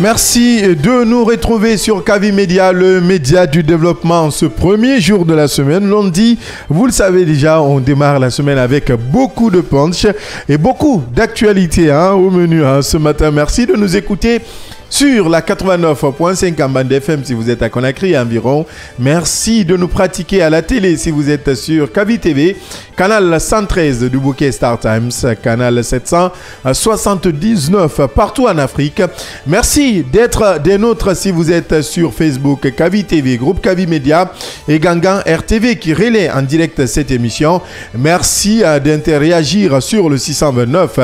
Merci de nous retrouver sur Kavi Média, le média du développement, ce premier jour de la semaine, lundi. Vous le savez déjà, on démarre la semaine avec beaucoup de punch et beaucoup d'actualités au menu ce matin. Merci de nous écouter sur la 89.5 en bande FM si vous êtes à Conakry environ. Merci de nous pratiquer à la télé si vous êtes sur Kavi TV, canal 113 du bouquet Star Times, canal 779 partout en Afrique. Merci d'être des nôtres si vous êtes sur Facebook, Kavi TV, groupe Kavi Média et Gangan RTV qui relaie en direct cette émission. Merci d'interagir sur le 629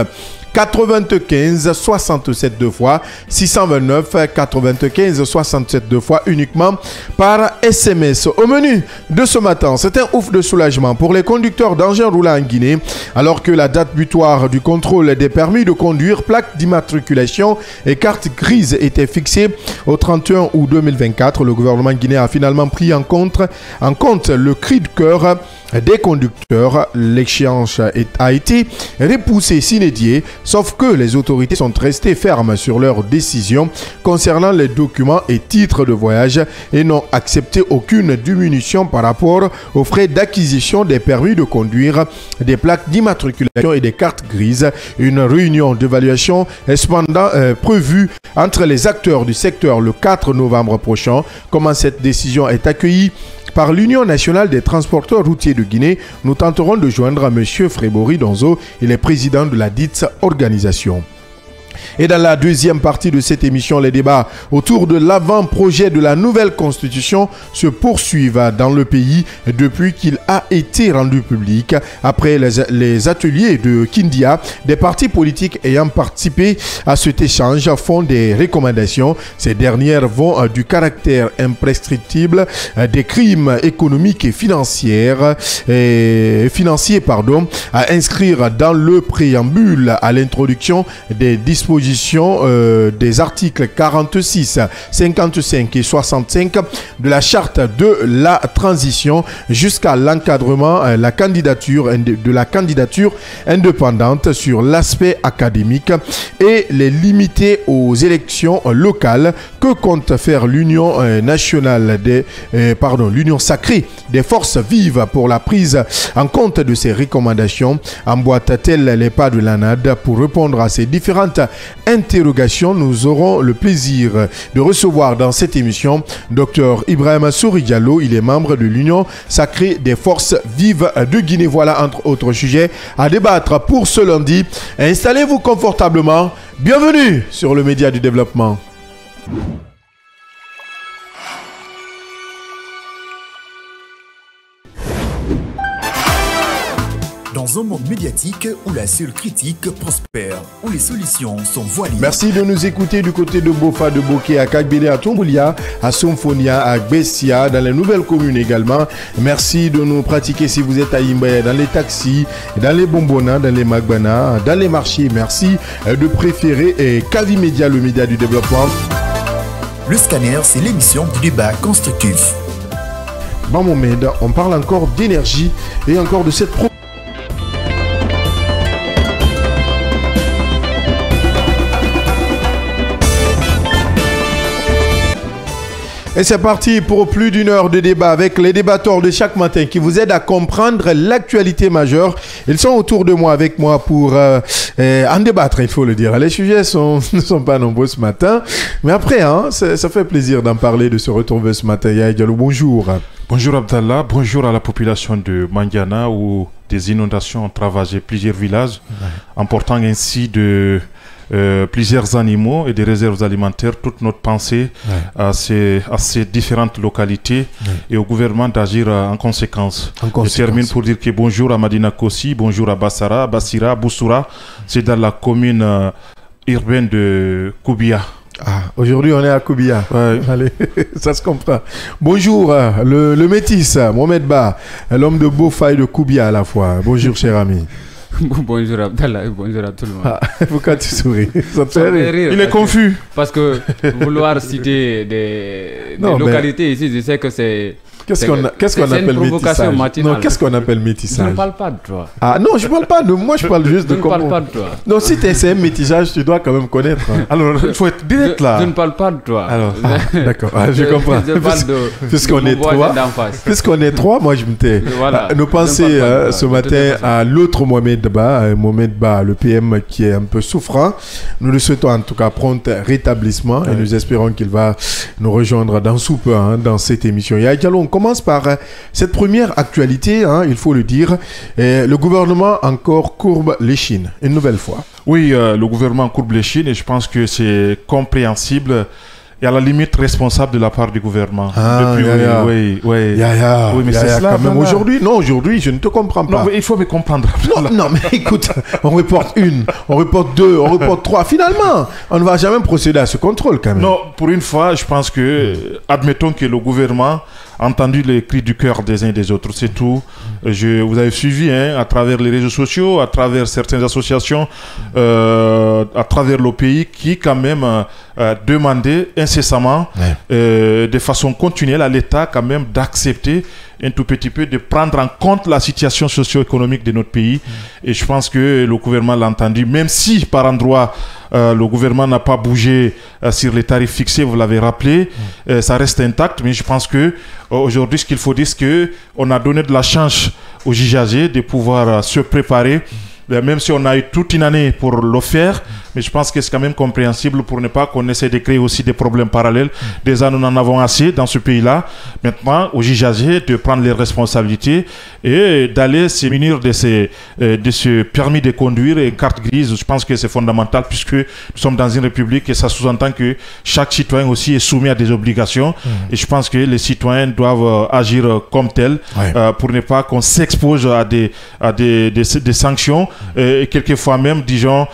95 67 deux fois 629 95 67 deux fois uniquement par SMS. Au menu de ce matin, c'est un ouf de soulagement pour les conducteurs d'engins roulants en Guinée alors que la date butoir du contrôle des permis de conduire, plaques d'immatriculation et cartes grises était fixée au 31 août 2024. Le gouvernement guinéen a finalement pris en compte le cri de cœur des conducteurs. L'échéance a été repoussée sine die, sauf que les autorités sont restées fermes sur leur décision concernant les documents et titres de voyage et n'ont accepté aucune diminution par rapport aux frais d'acquisition des permis de conduire, des plaques d'immatriculation et des cartes grises. Une réunion d'évaluation est cependant prévue entre les acteurs du secteur le 4 novembre prochain. Comment cette décision est accueillie par l'Union nationale des transporteurs routiers de Guinée, nous tenterons de joindre M. Frébori Donzo, il est président de la dite organisation. Et dans la deuxième partie de cette émission, les débats autour de l'avant-projet de la nouvelle constitution se poursuivent dans le pays depuis qu'il a été rendu public. Après les ateliers de Kindia, des partis politiques ayant participé à cet échange font des recommandations. Ces dernières vont du caractère imprescriptible des crimes économiques et financiers à inscrire dans le préambule à l'introduction des dispositions des articles 46, 55 et 65 de la charte de la transition jusqu'à l'encadrement de la candidature indépendante sur l'aspect académique et les limiter aux élections locales que compte faire l'Union l'Union sacrée des forces vives pour la prise en compte de ces recommandations. Emboîte-t-elle les pas de l'ANAD? Pour répondre à ces différentes interrogations, nous aurons le plaisir de recevoir dans cette émission Dr Ibrahima Souri Diallo. Il est membre de l'Union sacrée des forces vives de Guinée. Voilà entre autres sujets à débattre pour ce lundi. Installez-vous confortablement. Bienvenue sur le média du développement. Dans un monde médiatique où la seule critique prospère, où les solutions sont voilées. Merci de nous écouter du côté de Bofa, de Bokeh, à Kagbele, à Tomboulia, à Somfonia, à Bessia, dans les nouvelles communes également. Merci de nous pratiquer si vous êtes à Imbaye, dans les taxis, dans les bonbonnas, dans les magbana, dans les marchés. Merci de préférer Kavi Média, le média du développement. Le scanner, c'est l'émission du débat constructif. Bon Mohamed, on parle encore d'énergie et encore de cette Et c'est parti pour plus d'une heure de débat avec les débatteurs de chaque matin qui vous aident à comprendre l'actualité majeure. Ils sont autour de moi, avec moi pour en débattre, il faut le dire. Les sujets ne sont pas nombreux ce matin. Mais après, ça fait plaisir d'en parler, de se retrouver ce matin. Yaya Diallo, bonjour. Bonjour Abdallah, bonjour à la population de Mandiana où des inondations ont ravagé plusieurs villages, emportant ainsi plusieurs animaux et des réserves alimentaires. Toute notre pensée à ces différentes localités et au gouvernement d'agir en conséquence. Je termine pour dire que bonjour à Madina Kossi, bonjour à Bassara, Bassira, Boussoura. C'est dans la commune urbaine de Koubia. Aujourd'hui on est à Koubia. Allez, ça se comprend. Bonjour, le métis, Mohamed Ba, l'homme de Bofa et de Koubia à la fois. Bonjour cher ami. Bonjour Abdallah, bonjour à tout le monde. Pourquoi tu souris? Ça te fait rire. Il est confus. Parce que vouloir citer des localités ici, je sais que c'est Qu'est-ce qu'on appelle métissage? Non, qu'est-ce qu'on appelle métissage? Je ne parle pas de toi. Ah non, je ne parle pas de moi, je parle juste de comment. Je ne parle pas de toi. Non, si c'est un métissage, tu dois quand même connaître. Alors, il faut être direct là. Je ne parle pas de toi. Alors, d'accord, je comprends. Je parle Puisqu'on est trois. Puisqu'on est trois, moi je me tais. Voilà. Nous pensons ce matin à l'autre Mohamed Ba, le PM qui est un peu souffrant. Nous lui souhaitons en tout cas prompt rétablissement et nous espérons qu'il va nous rejoindre dans sous peu dans cette émission. Yaya Diallo, on commence par cette première actualité, il faut le dire. Le gouvernement encore courbe l'échine, une nouvelle fois. Oui, le gouvernement courbe l'échine et je pense que c'est compréhensible et à la limite responsable de la part du gouvernement. Oui, mais c'est cela. Quand même aujourd'hui, je ne te comprends pas. Non, mais il faut me comprendre. Non, mais écoute, on reporte une, on reporte deux, on reporte trois. Finalement, on ne va jamais procéder à ce contrôle quand même. Non, pour une fois, je pense que, admettons que le gouvernement a entendu les cris du cœur des uns et des autres, c'est tout. Vous avez suivi à travers les réseaux sociaux, à travers certaines associations, à travers le pays qui quand même demandaient incessamment, de façon continuelle à l'État quand même d'accepter un tout petit peu, de prendre en compte la situation socio-économique de notre pays. Et je pense que le gouvernement l'a entendu, même si par endroit le gouvernement n'a pas bougé sur les tarifs fixés, vous l'avez rappelé, ça reste intact. Mais je pense que aujourd'hui, ce qu'il faut dire, c'est qu'on a donné de la chance aux usagers de pouvoir se préparer. Même si on a eu toute une année pour le faire, mais je pense que c'est quand même compréhensible pour ne pas qu'on essaie de créer aussi des problèmes parallèles. Déjà, nous en avons assez dans ce pays-là. Maintenant, aux usagers de prendre les responsabilités et d'aller se munir de ce permis de conduire et carte grise. Je pense que c'est fondamental puisque nous sommes dans une république et ça sous-entend que chaque citoyen aussi est soumis à des obligations. Et je pense que les citoyens doivent agir comme tels pour ne pas qu'on s'expose à des sanctions. Et quelquefois même, disons,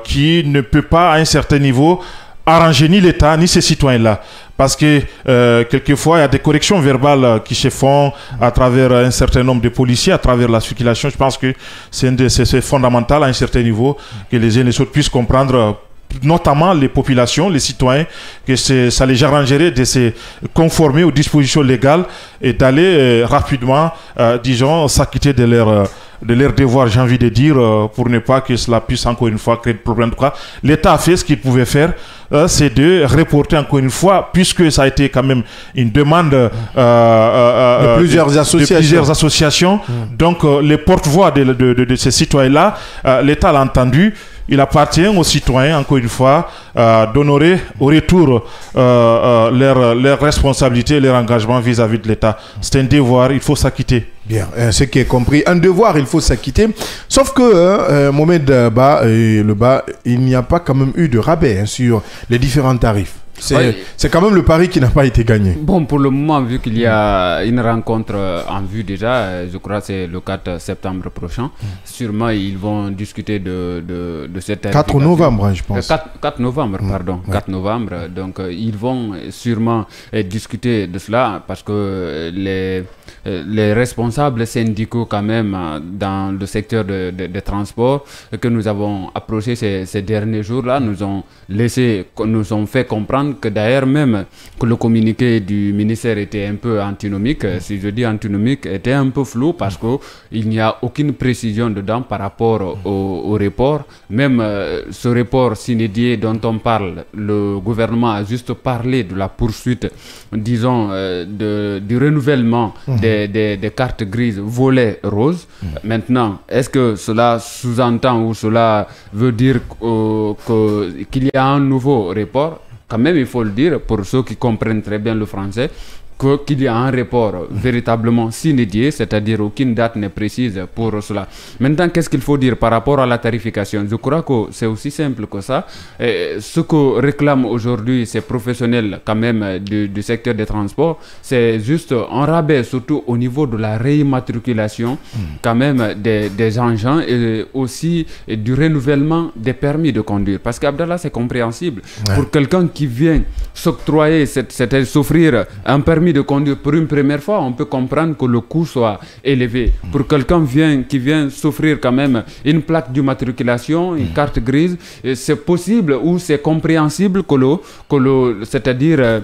qui ne peut pas à un certain niveau arranger ni l'État ni ces citoyens-là. Parce que quelquefois, il y a des corrections verbales qui se font à travers un certain nombre de policiers, à travers la circulation. Je pense que c'est fondamental à un certain niveau que les uns et les autres puissent comprendre, notamment les populations, les citoyens, que ça les arrangerait de se conformer aux dispositions légales et d'aller rapidement, disons, s'acquitter de leur devoir, j'ai envie de dire, pour ne pas que cela puisse encore une fois créer de problèmes. En tout cas, l'État a fait ce qu'il pouvait faire, c'est de reporter encore une fois, puisque ça a été quand même une demande de plusieurs associations. Donc, les porte-voix de ces citoyens-là, l'État l'a entendu. Il appartient aux citoyens, encore une fois, d'honorer au retour leurs responsabilités, leur engagement vis-à-vis de l'État. C'est un devoir, il faut s'acquitter. Bien, ce qui est compris. Un devoir, il faut s'acquitter. Sauf que, Mohamed Ba, il n'y a pas quand même eu de rabais sur les différents tarifs. C'est quand même le pari qui n'a pas été gagné. Bon, pour le moment, vu qu'il y a une rencontre en vue déjà, je crois que c'est le 4 septembre prochain, sûrement ils vont discuter de cette 4 novembre, je pense. 4 novembre, pardon. 4 novembre. Donc, ils vont sûrement discuter de cela parce que les responsables syndicaux quand même dans le secteur de transport que nous avons approché ces derniers jours-là nous ont fait comprendre que d'ailleurs même que le communiqué du ministère était un peu antinomique, si je dis antinomique, était un peu flou parce qu'il n'y a aucune précision dedans par rapport au report. Même ce report s'inédié dont on parle, le gouvernement a juste parlé de la poursuite, disons, du renouvellement des cartes grises volets roses. Maintenant, est-ce que cela sous-entend ou cela veut dire qu'il y a un nouveau report? Quand même, il faut le dire, pour ceux qui comprennent très bien le français, qu'il y a un report véritablement s'inédié, c'est-à-dire aucune date n'est précise pour cela. Maintenant, qu'est-ce qu'il faut dire par rapport à la tarification? Je crois que c'est aussi simple que ça. Ce que réclament aujourd'hui ces professionnels quand même du secteur des transports, c'est juste un rabais, surtout au niveau de la réimmatriculation quand même des engins et aussi du renouvellement des permis de conduire. Parce qu'Abdallah, c'est compréhensible. Pour quelqu'un qui vient s'octroyer, s'offrir un permis de conduire pour une première fois, on peut comprendre que le coût soit élevé. Pour quelqu'un qui vient s'offrir quand même une plaque d'immatriculation, une carte grise, c'est possible ou c'est compréhensible c'est-à-dire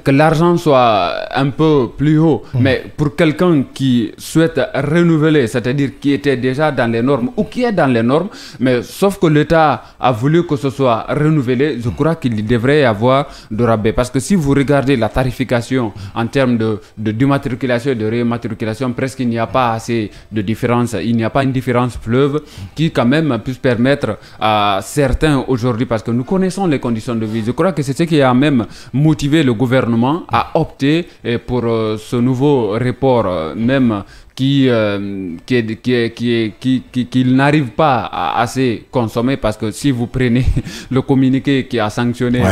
que l'argent soit un peu plus haut, mais pour quelqu'un qui souhaite renouveler, c'est-à-dire qui était déjà dans les normes ou qui est dans les normes, mais sauf que l'État a voulu que ce soit renouvelé, je crois qu'il devrait y avoir de rabais. Parce que si vous regardez la tarification en termes de d'immatriculation et de réimmatriculation, presque il n'y a pas assez de différence, il n'y a pas une différence fleuve qui quand même puisse permettre à certains aujourd'hui, parce que nous connaissons les conditions de vie, je crois que c'est ce qui a même motivé le gouvernement a opté pour ce nouveau report, même qu'il n'arrive pas à assez consommer, parce que si vous prenez le communiqué qui a sanctionné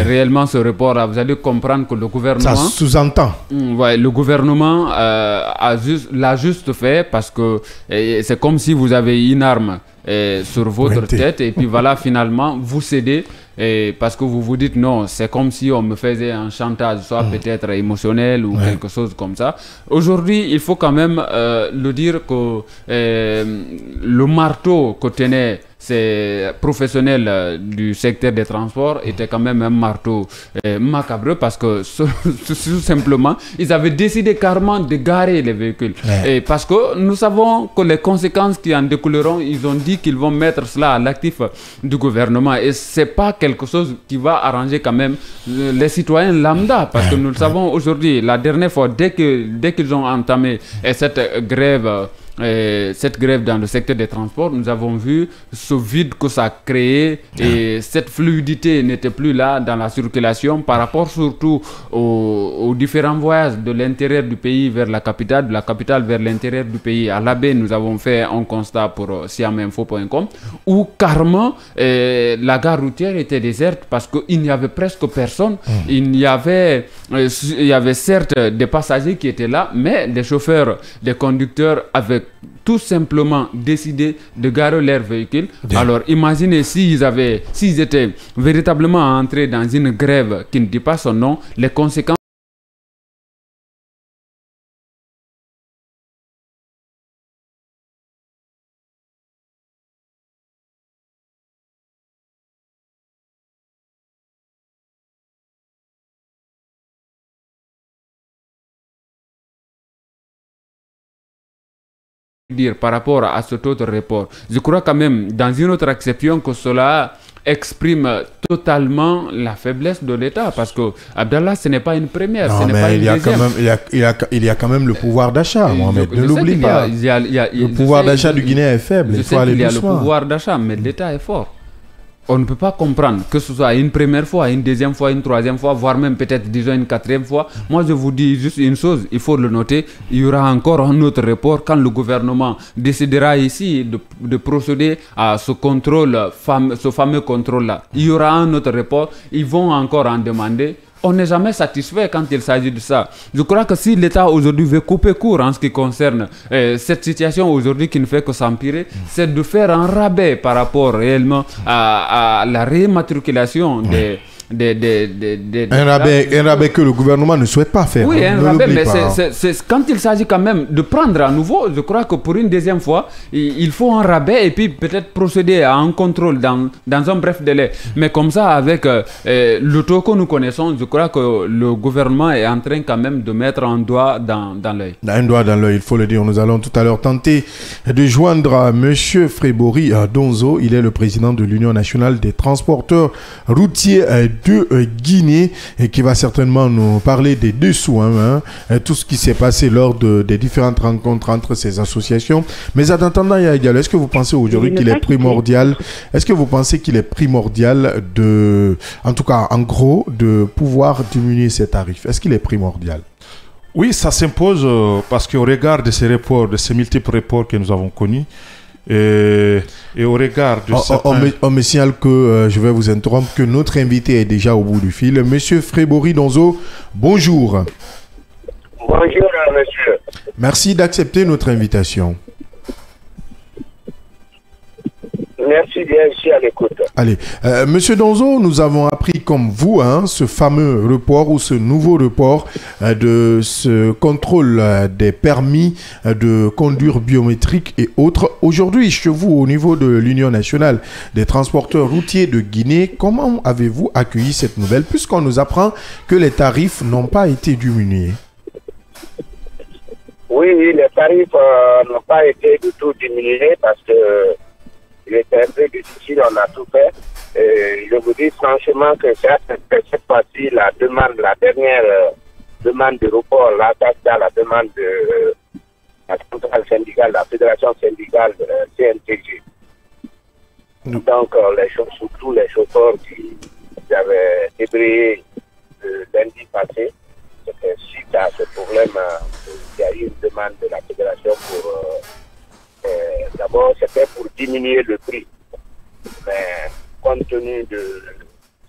réellement ce report, vous allez comprendre que le gouvernement... Ça sous-entend. Le gouvernement l'a juste fait parce que c'est comme si vous avez une arme sur votre tête et puis voilà, finalement, vous cédez. Et parce que vous vous dites non, c'est comme si on me faisait un chantage, soit peut-être émotionnel ou quelque chose comme ça. Aujourd'hui, il faut quand même le dire que le marteau que tenaient ces professionnels du secteur des transports était quand même un marteau macabre, parce que tout simplement, ils avaient décidé carrément de garer les véhicules. Et parce que nous savons que les conséquences qui en découleront, ils ont dit qu'ils vont mettre cela à l'actif du gouvernement. Et c'est pas quelque chose qui va arranger quand même les citoyens lambda, parce que nous le savons aujourd'hui, la dernière fois, dès qu'ils ont entamé cette grève dans le secteur des transports, nous avons vu ce vide que ça a créé, et cette fluidité n'était plus là dans la circulation par rapport surtout aux différents voyages de l'intérieur du pays vers la capitale, de la capitale vers l'intérieur du pays. À l'AB, nous avons fait un constat pour siaminfo.com où carrément la gare routière était déserte parce qu'il n'y avait presque personne. Il y avait certes des passagers qui étaient là, mais les chauffeurs, les conducteurs avaient tout simplement décidé de garer leur véhicule. Alors imaginez s'ils étaient véritablement entrés dans une grève qui ne dit pas son nom, les conséquences dire par rapport à cet autre report. Je crois quand même, dans une autre acception, que cela exprime totalement la faiblesse de l'État, parce que Abdallah, ce n'est pas une première, non, ce n'est pas une deuxième. Il y a quand même le pouvoir d'achat, Mohamed, ne l'oublie pas. Le pouvoir d'achat du Guinéen est faible, il faut aller doucement. Il y a le pouvoir d'achat, mais l'État est fort. On ne peut pas comprendre que ce soit une première fois, une deuxième fois, une troisième fois, voire même peut-être, disons, une quatrième fois. Moi, je vous dis juste une chose, il faut le noter, il y aura encore un autre report quand le gouvernement décidera ici de procéder à ce contrôle, ce fameux contrôle-là. Il y aura un autre report, ils vont encore en demander. On n'est jamais satisfait quand il s'agit de ça. Je crois que si l'État aujourd'hui veut couper court en ce qui concerne cette situation aujourd'hui qui ne fait que s'empirer, c'est de faire un rabais par rapport réellement à la réimmatriculation des... Un rabais que le gouvernement ne souhaite pas faire. Oui, un rabais, mais c'est quand il s'agit quand même de prendre à nouveau, je crois que pour une deuxième fois, il faut un rabais et puis peut-être procéder à un contrôle dans un bref délai. Mais comme ça, avec le taux que nous connaissons, je crois que le gouvernement est en train quand même de mettre un doigt dans l'œil. Un doigt dans l'œil, il faut le dire. Nous allons tout à l'heure tenter de joindre M. Frébori Donzo. Il est le président de l'Union nationale des transporteurs routiers de Guinée, et qui va certainement nous parler des dessous, tout ce qui s'est passé lors des différentes rencontres entre ces associations. Mais en attendant, est-ce que vous pensez aujourd'hui qu'il est primordial, en tout cas en gros, de pouvoir diminuer ces tarifs? Est-ce qu'il est primordial? Oui, ça s'impose parce qu'au regard de ces reports, de ces multiples reports que nous avons connus, et au regard de on me signale que je vais vous interrompre, que notre invité est déjà au bout du fil. Monsieur Frébori Donzo, bonjour. Bonjour, monsieur. Merci d'accepter notre invitation. merci bien, je suis à l'écoute. Allez, Monsieur Donzo, nous avons appris comme vous ce fameux report ou ce nouveau report de ce contrôle des permis de conduire biométrique et autres. Aujourd'hui, chez vous, au niveau de l'Union nationale des transporteurs routiers de Guinée, comment avez-vous accueilli cette nouvelle puisqu'on nous apprend que les tarifs n'ont pas été diminués? Oui, les tarifs n'ont pas été du tout diminués parce que il était un peu difficile, on a tout fait. Je vous dis franchement que cette fois-ci, la dernière demande de report, là, c'est la demande de la centrale syndicale, la fédération syndicale CNTG. Donc, surtout les chauffeurs qui avaient débrayé lundi passé, c'était suite à ce problème qu'il y a eu une demande de la fédération pour... D'abord, c'était pour diminuer le prix. Mais compte tenu de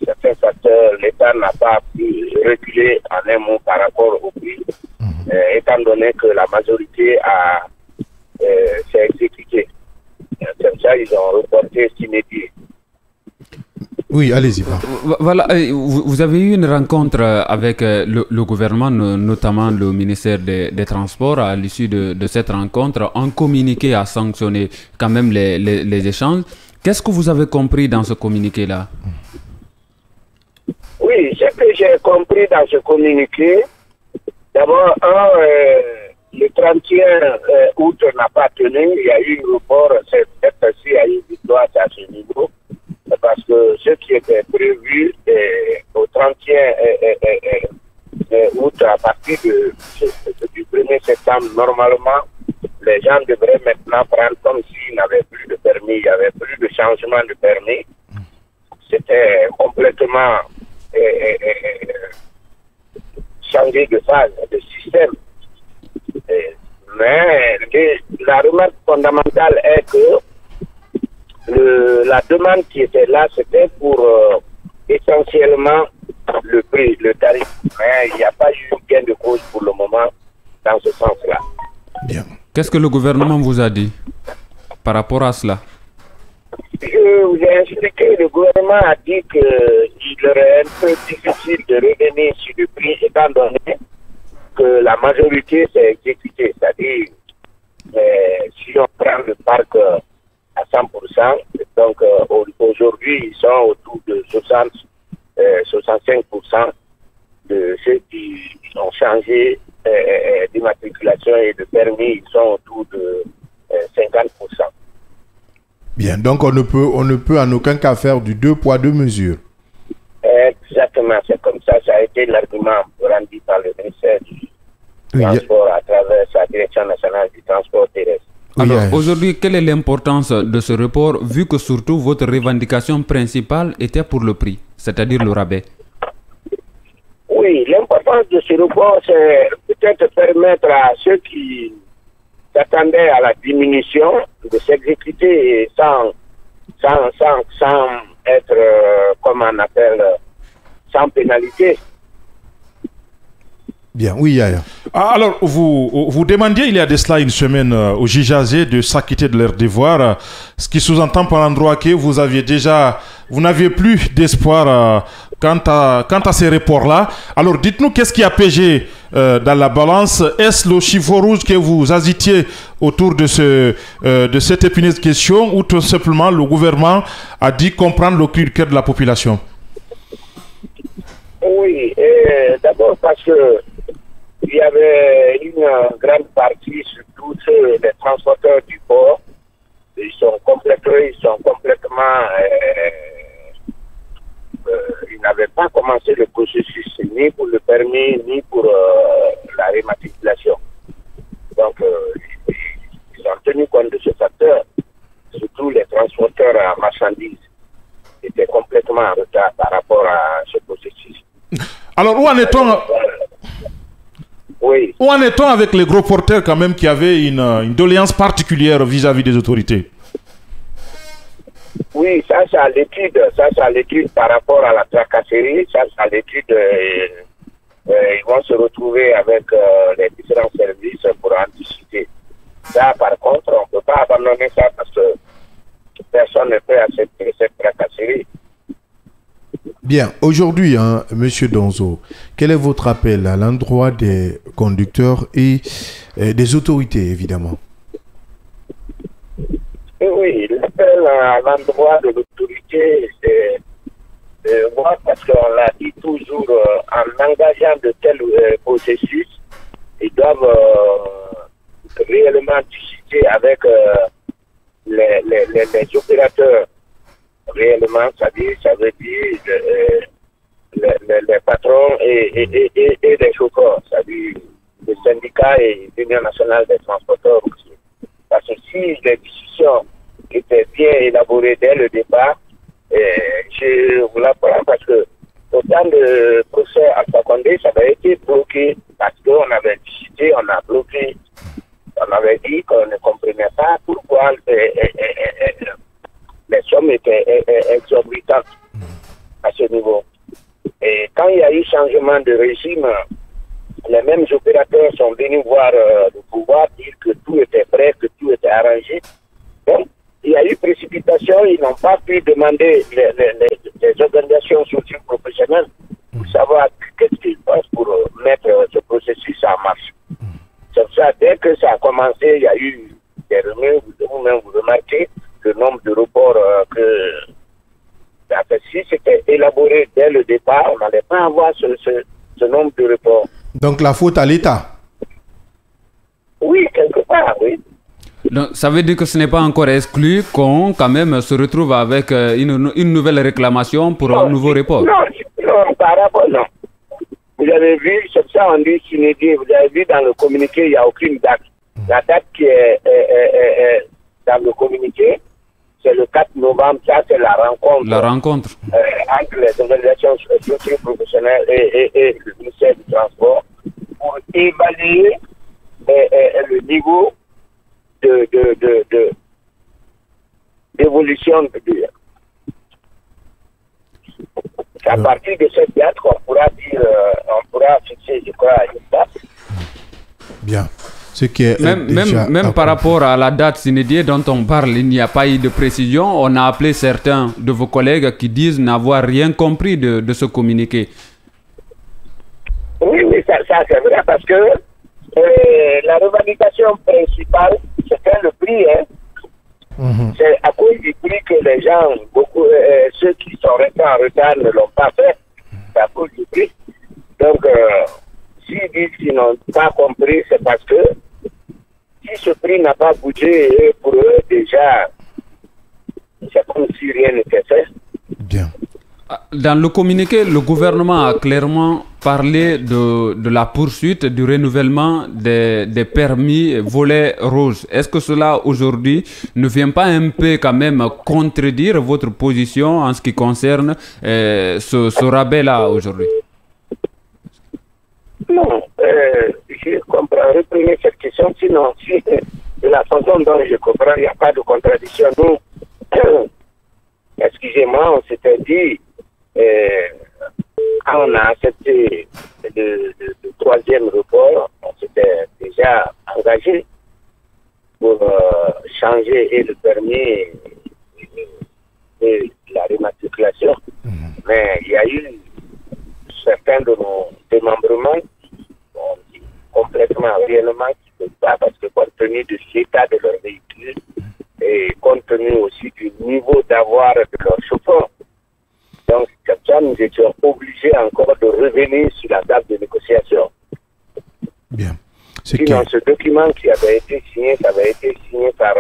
certains facteurs, l'État n'a pas pu reculer en un mot par rapport au prix, étant donné que la majorité s'est exécutée. Comme ça, ils ont reporté s'inédit. Oui, allez-y. Voilà, vous avez eu une rencontre avec le gouvernement, notamment le ministère des Transports. À l'issue de cette rencontre, un communiqué a sanctionné quand même les échanges. Qu'est-ce que vous avez compris dans ce communiqué-là? Oui, ce que j'ai compris dans ce communiqué, d'abord, le 31 août n'a pas tenu, il y a eu un report, cette fois-ci, il y a eu une victoire à ce niveau. Parce que ce qui était prévu au 31 août, à partir du 1er septembre, normalement, les gens devraient maintenant prendre comme s'ils n'avaient plus de permis, il n'y avait plus de changement de permis. C'était complètement changé de phase, de système. Mais la remarque fondamentale est que la demande qui était là, c'était pour essentiellement le prix, le tarif. Mais il n'y a pas eu gain de cause pour le moment dans ce sens-là. Bien. Qu'est-ce que le gouvernement vous a dit par rapport à cela? Je vous ai expliqué, le gouvernement a dit qu'il aurait un peu difficile de revenir sur le prix étant donné que la majorité s'est exécutée. C'est-à-dire, si on prend le parc à 100%. Donc aujourd'hui, ils sont autour de 65% de ceux qui ont changé d'immatriculation et de permis, ils sont autour de 50%. Bien, donc on ne peut en aucun cas faire du 2 poids 2 mesures. Exactement, c'est comme ça. Ça a été l'argument rendu par le ministère du Transport à travers sa direction nationale du transport terrestre. Alors, aujourd'hui, quelle est l'importance de ce report, vu que surtout votre revendication principale était pour le prix, c'est-à-dire le rabais? Oui, l'importance de ce report, c'est peut-être permettre à ceux qui s'attendaient à la diminution de s'exécuter sans être, comment on appelle, sans pénalité. Bien, oui, Yaya. Alors, vous demandiez il y a de cela une semaine aux Jijazés de s'acquitter de leurs devoirs, ce qui sous-entend par endroit que vous n'aviez plus d'espoir quant à ces reports-là. Alors, dites-nous qu'est-ce qui a pesé dans la balance? Est-ce le chiffre rouge que vous agitiez autour de cette épineuse question ou tout simplement le gouvernement a dit comprendre le cri du cœur de la population? Oui, d'abord parce que il y avait une grande partie, surtout les transporteurs du port, ils n'avaient pas commencé le processus ni pour le permis ni pour la rématriculation. Donc, ils ont tenu compte de ce facteur, surtout les transporteurs à marchandises étaient complètement en retard par rapport à ce processus. Alors, où en est-on? Oui. Où en est-on avec les gros porteurs quand même qui avaient une doléance particulière vis-à-vis des autorités? Oui, ça c'est à l'étude par rapport à la tracasserie, ça c'est à l'étude. Ils vont se retrouver avec les différents services pour anticiper. Ça par contre, on ne peut pas abandonner ça parce que personne ne peut accepter cette tracasserie. Bien, aujourd'hui, Monsieur Donzo, quel est votre appel à l'endroit des conducteurs et des autorités, évidemment? Oui, l'appel à l'endroit de l'autorité, c'est moi, parce qu'on l'a dit toujours, en engageant de tels processus, ils doivent réellement discuter avec les opérateurs. Réellement, ça veut dire les patrons et les chauffeurs, c'est-à-dire le syndicat et l'Union nationale des transporteurs aussi. Parce que si les discussions étaient bien élaborées dès le départ, je vous l'apprends parce que autant de procès à Fakonde, ça avait été bloqué parce qu'on avait discuté, on a bloqué, on avait dit qu'on ne comprenait pas pourquoi les sommes étaient exorbitantes à ce niveau. Et quand il y a eu changement de régime, les mêmes opérateurs sont venus voir le pouvoir, dire que tout était prêt, que tout était arrangé. Donc, il y a eu précipitation, ils n'ont pas pu demander les organisations socio-professionnelles pour savoir qu'est-ce qu'ils pensent pour mettre ce processus en marche. C'est pour ça, dès que ça a commencé, il y a eu des remous, vous-même vous remarquez le nombre de reports si c'était élaboré dès le départ, on n'allait pas avoir ce nombre de reports. Donc la faute à l'État? Oui, quelque part, oui. Donc, ça veut dire que ce n'est pas encore exclu qu'on quand même se retrouve avec une nouvelle réclamation pour un nouveau report. Non, par rapport, non. Vous avez vu, c'est ça on dit synédie, vous avez vu dans le communiqué, il n'y a aucune date. La date qui est dans le communiqué, c'est le 4 novembre, ça c'est la rencontre. La rencontre. Entre les organisations socio-professionnelles et le ministère du Transport pour évaluer le niveau d'évolution de à partir de cette date qu'on pourra dire, on pourra fixer, je crois, une date. Bien. Ce qui est même par rapport à la date synédiée dont on parle, il n'y a pas eu de précision. On a appelé certains de vos collègues qui disent n'avoir rien compris de ce communiqué. Oui, ça c'est vrai parce que la revendication principale, c'était le prix. C'est à cause du prix que les gens, beaucoup, ceux qui sont restés en retard ne l'ont pas fait. C'est à cause du prix. Donc, s'ils disent qu'ils n'ont pas compris, c'est parce que si ce prix n'a pas bougé, pour eux, déjà, c'est comme si rien n'était fait. Bien. Dans le communiqué, le gouvernement a clairement parlé de la poursuite du renouvellement des permis volets rouges. Est-ce que cela, aujourd'hui, ne vient pas un peu quand même contredire votre position en ce qui concerne ce rabais-là aujourd'hui? Non, je comprends. Reprenez cette question. Sinon, de la façon dont je comprends, il n'y a pas de contradiction. Nous, excusez-moi, on s'était dit, quand on a accepté le troisième report, on s'était déjà engagé pour changer et le permis et la rématriculation. Mais il y a eu certains de nos démembrements qui sont complètement, réellement, qui ne peuvent pas, parce que compte tenu de l'état de leur véhicule et compte tenu aussi du niveau d'avoir de leur chauffeur. Donc, comme ça, nous étions obligés encore de revenir sur la table de négociation. Bien. Sinon, ce document qui avait été signé, ça avait été signé par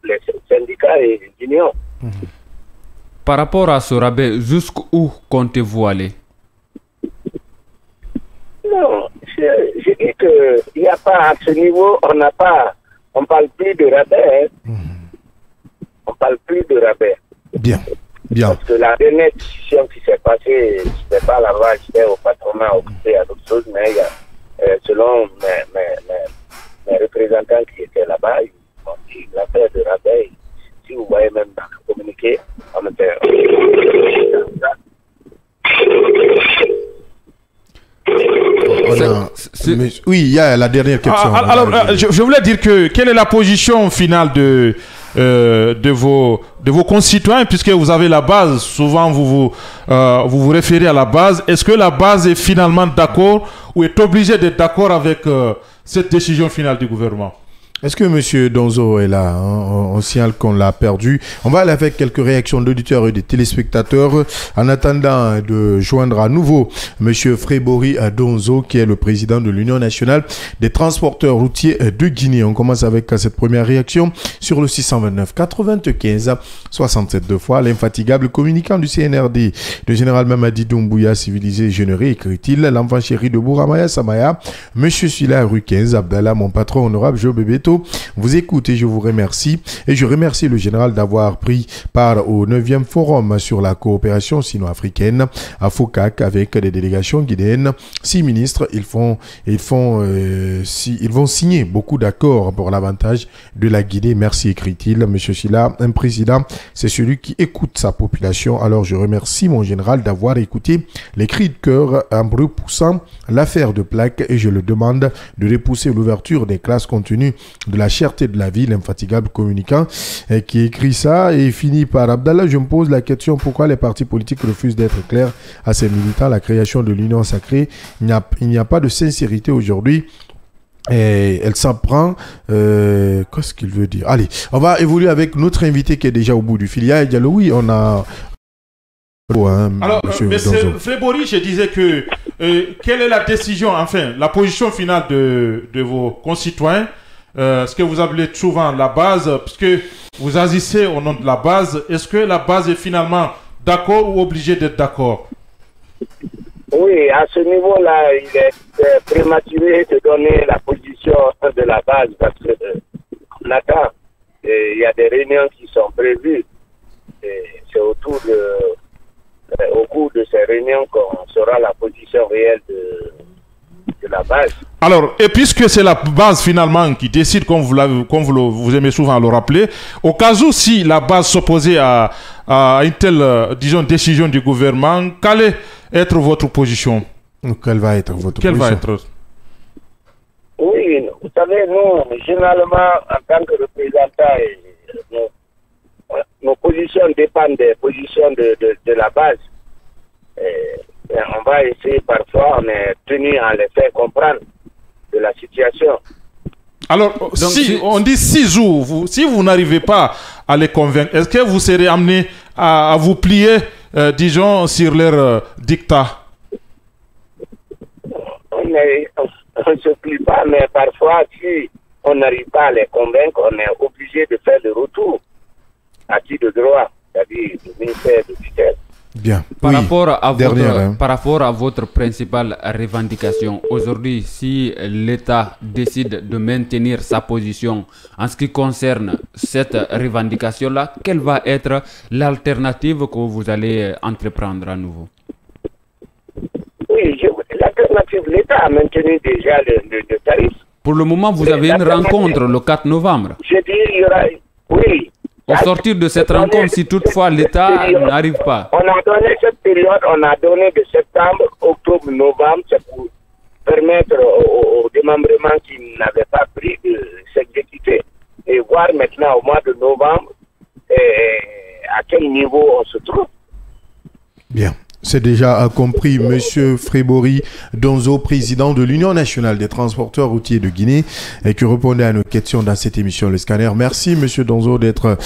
les syndicats et les unions. Par rapport à ce rabais, jusqu'où comptez-vous aller? Non, je dis qu'il n'y a pas, à ce niveau, on ne parle plus de rabais. On ne parle plus de rabais. Bien. Parce que la dernière décision qui s'est passée, ce n'était pas là-bas, c'était au patronat occupé à d'autres choses, mais selon mes représentants qui étaient là-bas, ils ont dit l'affaire de rabais. Si vous voyez même dans le communiqué, on était... Oui, il y a la dernière question. Alors, je voulais dire que quelle est la position finale de vos concitoyens, puisque vous avez la base, souvent vous vous référez à la base. Est-ce que la base est finalement d'accord ou est obligée d'être d'accord avec cette décision finale du gouvernement? Est-ce que M. Donzo est là, hein? On signale qu'on l'a perdu. On va aller avec quelques réactions d'auditeurs et de téléspectateurs. En attendant de joindre à nouveau M. Frébori Donzo, qui est le président de l'Union nationale des transporteurs routiers de Guinée. On commence avec cette première réaction sur le 629 95 67 deux fois. L'infatigable communicant du CNRD, le général Mamadi Doumbouya, civilisé et généreux, écrit-il. L'enfant chéri de Bouramaya Samaya, M. Sula, rue 15, Abdallah, mon patron honorable, Joe Bebeto, vous écoute et je vous remercie. Et je remercie le général d'avoir pris part au 9e forum sur la coopération sino-africaine à Focac avec des délégations guinéennes. 6 ministres, ils vont signer beaucoup d'accords pour l'avantage de la Guinée. Merci, écrit-il. Monsieur Silla, un président, c'est celui qui écoute sa population. Alors je remercie mon général d'avoir écouté les cris de cœur en repoussant l'affaire de plaque et je le demande de repousser l'ouverture des classes compte tenu de la cherté de la vie, l'infatigable communicant qui écrit ça et finit par Abdallah. Je me pose la question pourquoi les partis politiques refusent d'être clairs à ces militants. La création de l'union sacrée, il n'y a pas de sincérité aujourd'hui. Et elle s'en prend. Qu'est-ce qu'il veut dire? Allez, on va évoluer avec notre invité qui est déjà au bout du fil. Diallo, oui, on a. Alors, monsieur Frébori, je disais que quelle est la décision, enfin, la position finale de vos concitoyens? Ce que vous appelez souvent la base, puisque vous agissez au nom de la base, est-ce que la base est finalement d'accord ou obligée d'être d'accord? Oui, à ce niveau-là, il est prématuré de donner la position de la base parce que on attend. Il y a des réunions qui sont prévues. C'est au cours de ces réunions qu'on saura la position réelle de la base. Alors, et puisque c'est la base finalement qui décide, comme vous aimez souvent le rappeler, au cas où si la base s'opposait à une telle, disons, décision du gouvernement, quelle est être votre position? Quelle va être votre position? Oui, vous savez, nous, généralement, en tant que représentants, nos positions dépendent des positions de la base. On va essayer parfois, on est tenu à les faire comprendre de la situation. Alors, donc, on dit 6 jours, si vous n'arrivez pas à les convaincre, est-ce que vous serez amené à vous plier, disons, sur leur dictat? On ne se plie pas, mais parfois, si on n'arrive pas à les convaincre, on est obligé de faire le retour à qui de droit, c'est-à-dire le ministère de tutelle. Bien. Par rapport à votre principale revendication, aujourd'hui, si l'État décide de maintenir sa position en ce qui concerne cette revendication-là, quelle va être l'alternative que vous allez entreprendre à nouveau? Oui, l'alternative, l'État a maintenu déjà le tarif. Pour le moment, vous avez une rencontre le 4 novembre. Je dis, il y aura... Oui. Au sortir de cette rencontre, si toutefois l'État n'arrive pas. On a donné cette période, on a donné de septembre, octobre, novembre, c'est pour permettre aux démembrements qui n'avaient pas pris de s'exécuter et voir maintenant au mois de novembre à quel niveau on se trouve. Bien. C'est déjà compris, Monsieur Frébori Donzo, président de l'Union nationale des transporteurs routiers de Guinée, et qui répondait à nos questions dans cette émission Le Scanner. Merci, Monsieur Donzo, d'être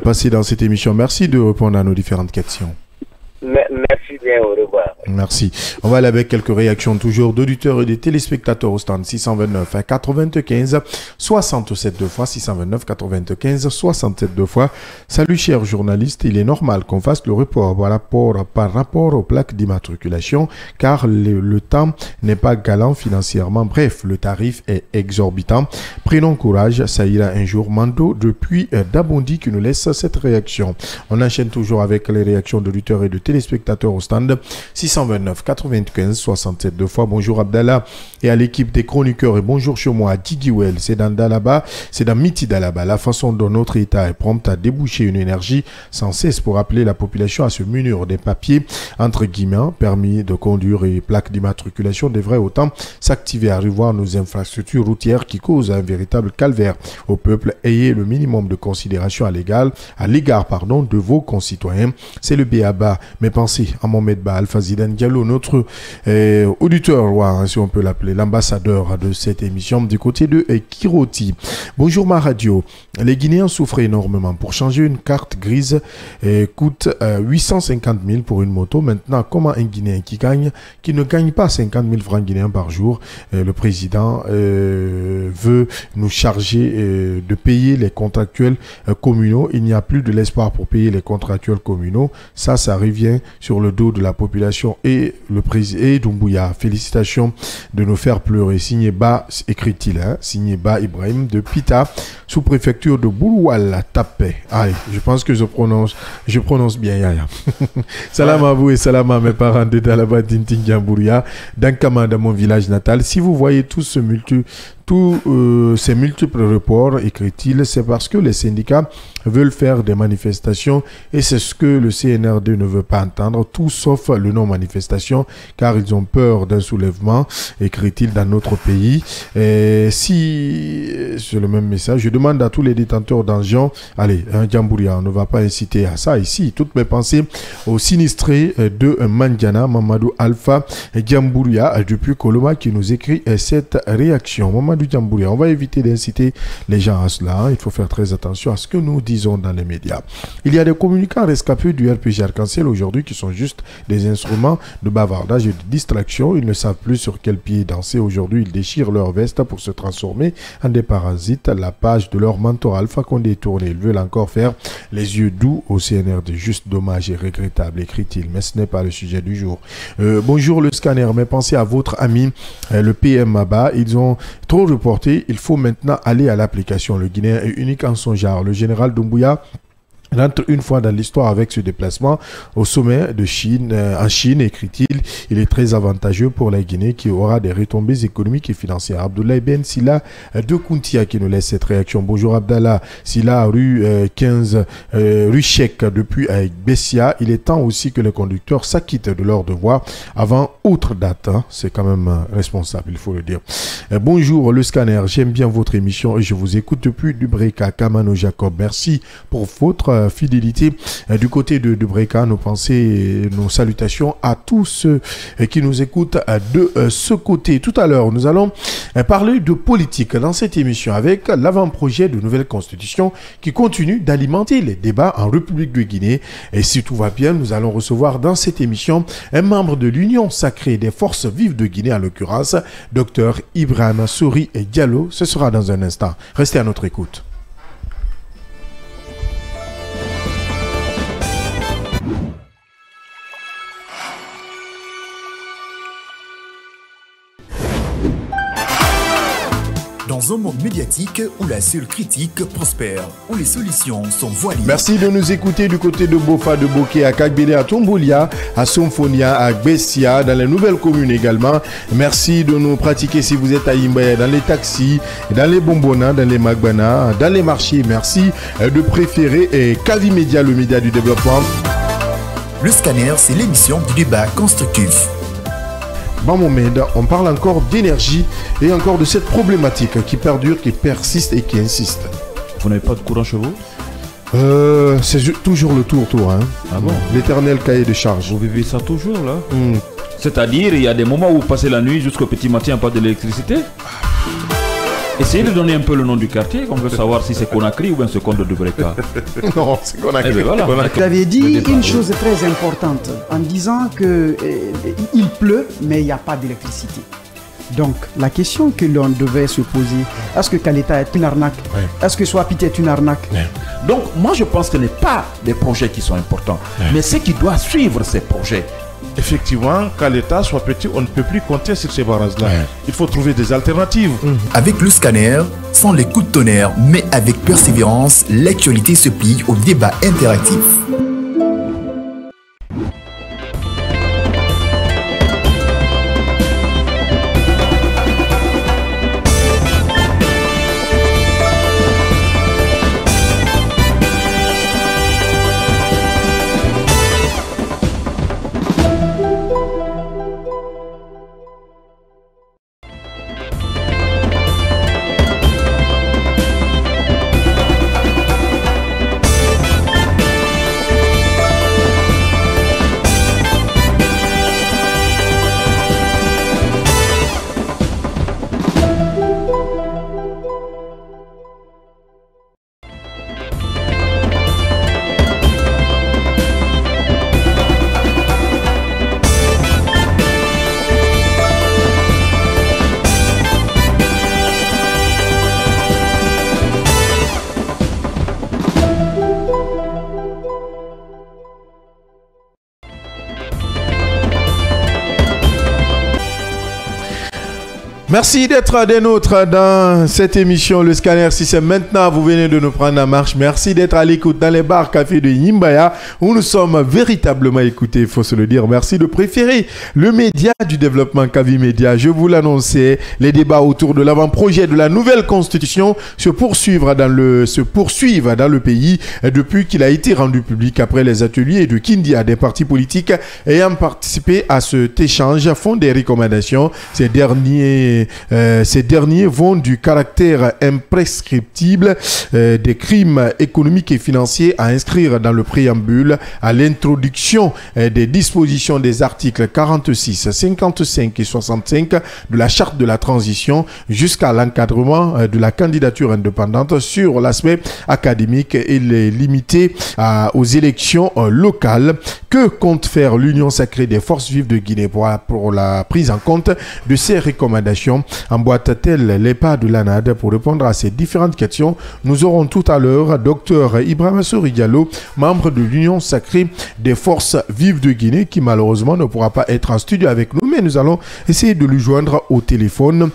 passé dans cette émission. Merci de répondre à nos différentes questions. Merci bien, au revoir. Merci. On va aller avec quelques réactions toujours d'auditeurs et des téléspectateurs au stand 629 à 95 67 deux fois, 629 95 67 deux fois. Salut chers journalistes, il est normal qu'on fasse le report par rapport aux plaques d'immatriculation car le temps n'est pas galant financièrement. Bref, le tarif est exorbitant. Prenons courage, ça ira un jour. Mando depuis Dabondi qui nous laisse cette réaction. On enchaîne toujours avec les réactions d'auditeurs et de téléspectateurs au stand 629 529 95 67 deux fois. Bonjour Abdallah et à l'équipe des chroniqueurs et bonjour chez moi à Didiwell. C'est dans Dalaba, c'est dans Miti Dalaba. La façon dont notre État est prompt à déboucher une énergie sans cesse pour appeler la population à se munir des papiers entre guillemets, permis de conduire et plaques d'immatriculation devrait autant s'activer à revoir nos infrastructures routières qui causent un véritable calvaire au peuple. Ayez le minimum de considération à l'égard de vos concitoyens. C'est le B.A.B.A. Mes pensées à Mohamed Ba Alpha Zidane Diallo, notre auditeur, si on peut l'appeler, l'ambassadeur de cette émission du côté de Kiroti. Bonjour ma radio. Les Guinéens souffrent énormément. Pour changer une carte grise coûte 850 000 pour une moto. Maintenant, comment un Guinéen qui ne gagne pas 50 000 francs guinéens par jour, le président veut nous charger de payer les contractuels communaux. Il n'y a plus de l'espoir pour payer les contractuels communaux. Ça revient sur le dos de la population et le président Doumbouya. Félicitations de nous faire pleurer. Signé Ba, écrit-il, signé Ba Ibrahim de Pita, sous-préfecture de Bouloual, Tapé. Allez, je pense que je prononce bien, Yaya. Salam à vous et salam à mes parents de Dalaba Dintingiambouria, d'Ankama, dans mon village natal. Si vous voyez tous ces multiples reports, écrit-il, c'est parce que les syndicats veulent faire des manifestations et c'est ce que le CNRD ne veut pas entendre, tout sauf le non-manifestation, car ils ont peur d'un soulèvement, écrit-il, dans notre pays. Et si, c'est le même message, je demande à tous les détenteurs d'engins, allez, un Djambouria, on ne va pas inciter à ça ici. Toutes mes pensées aux sinistrés de Mandiana, Mamadou Alpha Djambouria, depuis Koloma, qui nous écrit cette réaction. Mamadou Djambouria, on va éviter d'inciter les gens à cela. Il faut faire très attention à ce que nous disons dans les médias. Il y a des communicants rescapés du RPG Arc-en-Ciel aujourd'hui qui sont juste des instruments de bavardage et de distraction. Ils ne savent plus sur quel pied danser. Aujourd'hui, ils déchirent leur veste pour se transformer en des parasites. La page de leur mentor Alpha Condé est tournée. Ils veulent encore faire les yeux doux au CNRD. Juste dommage et regrettable, écrit-il. Mais ce n'est pas le sujet du jour. Bonjour le scanner, mais pensez à votre ami le PM Maba. Ils ont trop reporté. Il faut maintenant aller à l'application. Le Guinéen est unique en son genre. Le général Doumbouya rentre une fois dans l'histoire avec ce déplacement au sommet de Chine, en Chine, écrit-il. Il est très avantageux pour la Guinée qui aura des retombées économiques et financières. Abdoulaye Ben Silla de Kountia qui nous laisse cette réaction. Bonjour Abdallah. Silla, rue 15, rue Cheikh depuis Bessia. Il est temps aussi que les conducteurs s'acquittent de leurs devoirs avant autre date. C'est quand même responsable, il faut le dire. Bonjour le scanner. J'aime bien votre émission et je vous écoute depuis Dubreka. Kamano Jacob. Merci pour votre fidélité du côté de Breka. Nos pensées, nos salutations à tous ceux qui nous écoutent de ce côté. Tout à l'heure, nous allons parler de politique dans cette émission avec l'avant-projet de nouvelle constitution qui continue d'alimenter les débats en République de Guinée. Et si tout va bien, nous allons recevoir dans cette émission un membre de l'Union sacrée des forces vives de Guinée, en l'occurrence, Dr Ibrahima Souri et Diallo. Ce sera dans un instant. Restez à notre écoute. Dans un monde médiatique où la seule critique prospère, où les solutions sont voilées. Merci de nous écouter du côté de Bofa, de Bokeh, à Kagbele, à Tomboulia, à Somfonia, à Bessia, dans les nouvelles communes également. Merci de nous pratiquer si vous êtes à Imbaye, dans les taxis, dans les bonbonnas, dans les magbana, dans les marchés. Merci de préférer Kavi Média, le média du développement. Le scanner, c'est l'émission du débat constructif. Bon moment, on parle encore d'énergie et encore de cette problématique qui perdure, qui persiste et qui insiste. Vous n'avez pas de courant chez vous? C'est toujours le tour. Hein. Ah bon? L'éternel cahier de charge. Vous vivez ça toujours là? C'est-à-dire, il y a des moments où vous passez la nuit jusqu'au petit matin, pas d'électricité? Essayez de donner un peu le nom du quartier, on veut savoir si c'est Conakry ou bien c'est Conde de Breka. Non, c'est Conakry. Voilà. Vous avez dit une chose très importante en disant qu'il pleut, mais il n'y a pas d'électricité. Donc, la question que l'on devait se poser, est-ce que Kaleta est une arnaque? Est-ce que Swapit est une arnaque? Donc, moi je pense que ce n'est pas les projets qui sont importants, mais ce qui doit suivre ces projets. Effectivement, qu'à l'État soit petit, on ne peut plus compter sur ces barrages-là. Il faut trouver des alternatives. Avec le scanner, sans les coups de tonnerre, mais avec persévérance, l'actualité se plie au débat interactif. Merci d'être des nôtres dans cette émission Le Scanner. Si c'est maintenant vous venez de nous prendre en marche, merci d'être à l'écoute dans les bars café de Yimbaya où nous sommes véritablement écoutés, il faut se le dire. Merci de préférer le média du développement Kavi Média. Je vous l'annonçais, les débats autour de l'avant-projet de la nouvelle constitution se poursuivent dans le pays depuis qu'il a été rendu public après les ateliers de Kindia. Des partis politiques ayant participé à cet échange font des recommandations. Ces derniers vont du caractère imprescriptible des crimes économiques et financiers à inscrire dans le préambule à l'introduction des dispositions des articles 46, 55 et 65 de la charte de la transition jusqu'à l'encadrement de la candidature indépendante sur l'aspect académique et les limiter aux élections locales. Que compte faire l'Union sacrée des forces vives de Guinée pour la prise en compte de ces recommandations? Emboîte-t-elle les pas de l'ANAD? Pour répondre à ces différentes questions, nous aurons tout à l'heure Dr Ibrahima Souri Diallo, membre de l'Union sacrée des forces vives de Guinée, qui malheureusement ne pourra pas être en studio avec nous, mais nous allons essayer de lui joindre au téléphone.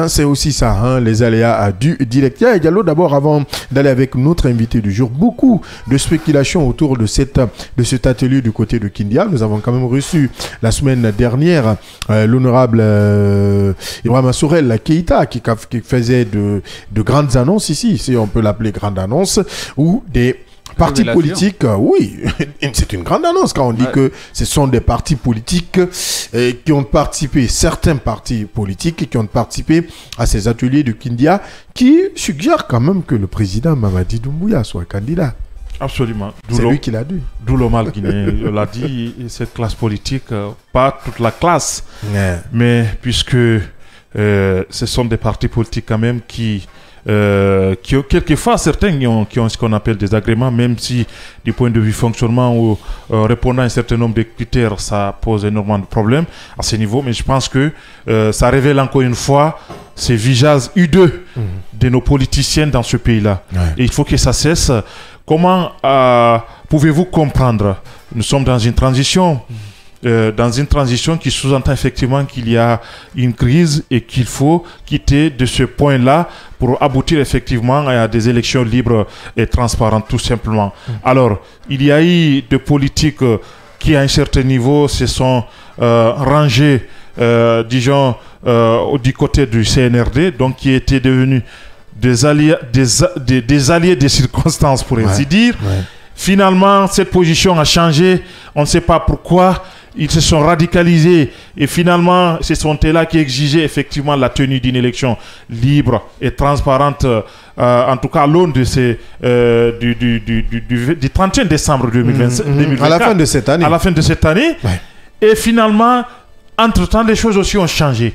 C'est aussi ça, les aléas du direct. Diallo, d'abord, avant d'aller avec notre invité du jour, beaucoup de spéculations autour de cet atelier du côté de Kindia. Nous avons quand même reçu la semaine dernière l'honorable Ibrahima Souri Keïta qui faisait de grandes annonces ici, si on peut l'appeler grande annonce, ou des partis politiques, oui, c'est une grande annonce quand on dit que ce sont des partis politiques qui ont participé, certains partis politiques qui ont participé à ces ateliers de Kindia, qui suggèrent quand même que le président Mamadi Doumbouya soit candidat. Absolument. C'est lui qui l'a dit. D'où le mal guinéen l'a dit, cette classe politique, pas toute la classe, mais puisque ce sont des partis politiques quand même qui ont quelquefois certains qui ont ce qu'on appelle des agréments, même si du point de vue fonctionnement ou répondant à un certain nombre de critères, ça pose énormément de problèmes à ce niveau. Mais je pense que ça révèle encore une fois ces visages hideux de nos politiciens dans ce pays-là. Et il faut que ça cesse. Comment pouvez-vous comprendre? Nous sommes dans une transition. Qui sous-entend effectivement qu'il y a une crise et qu'il faut quitter de ce point-là pour aboutir effectivement à des élections libres et transparentes, tout simplement. Alors, il y a eu des politiques qui, à un certain niveau, se sont rangés, disons, du côté du CNRD, donc qui étaient devenus des alliés des circonstances, pour ainsi dire. Finalement, cette position a changé. On ne sait pas pourquoi. Ils se sont radicalisés et finalement, ce sont eux-là qui exigeaient effectivement la tenue d'une élection libre et transparente, en tout cas à l'aune de du 31 décembre 2024. À la fin de cette année. À la fin de cette année. Et finalement, entre-temps, les choses aussi ont changé.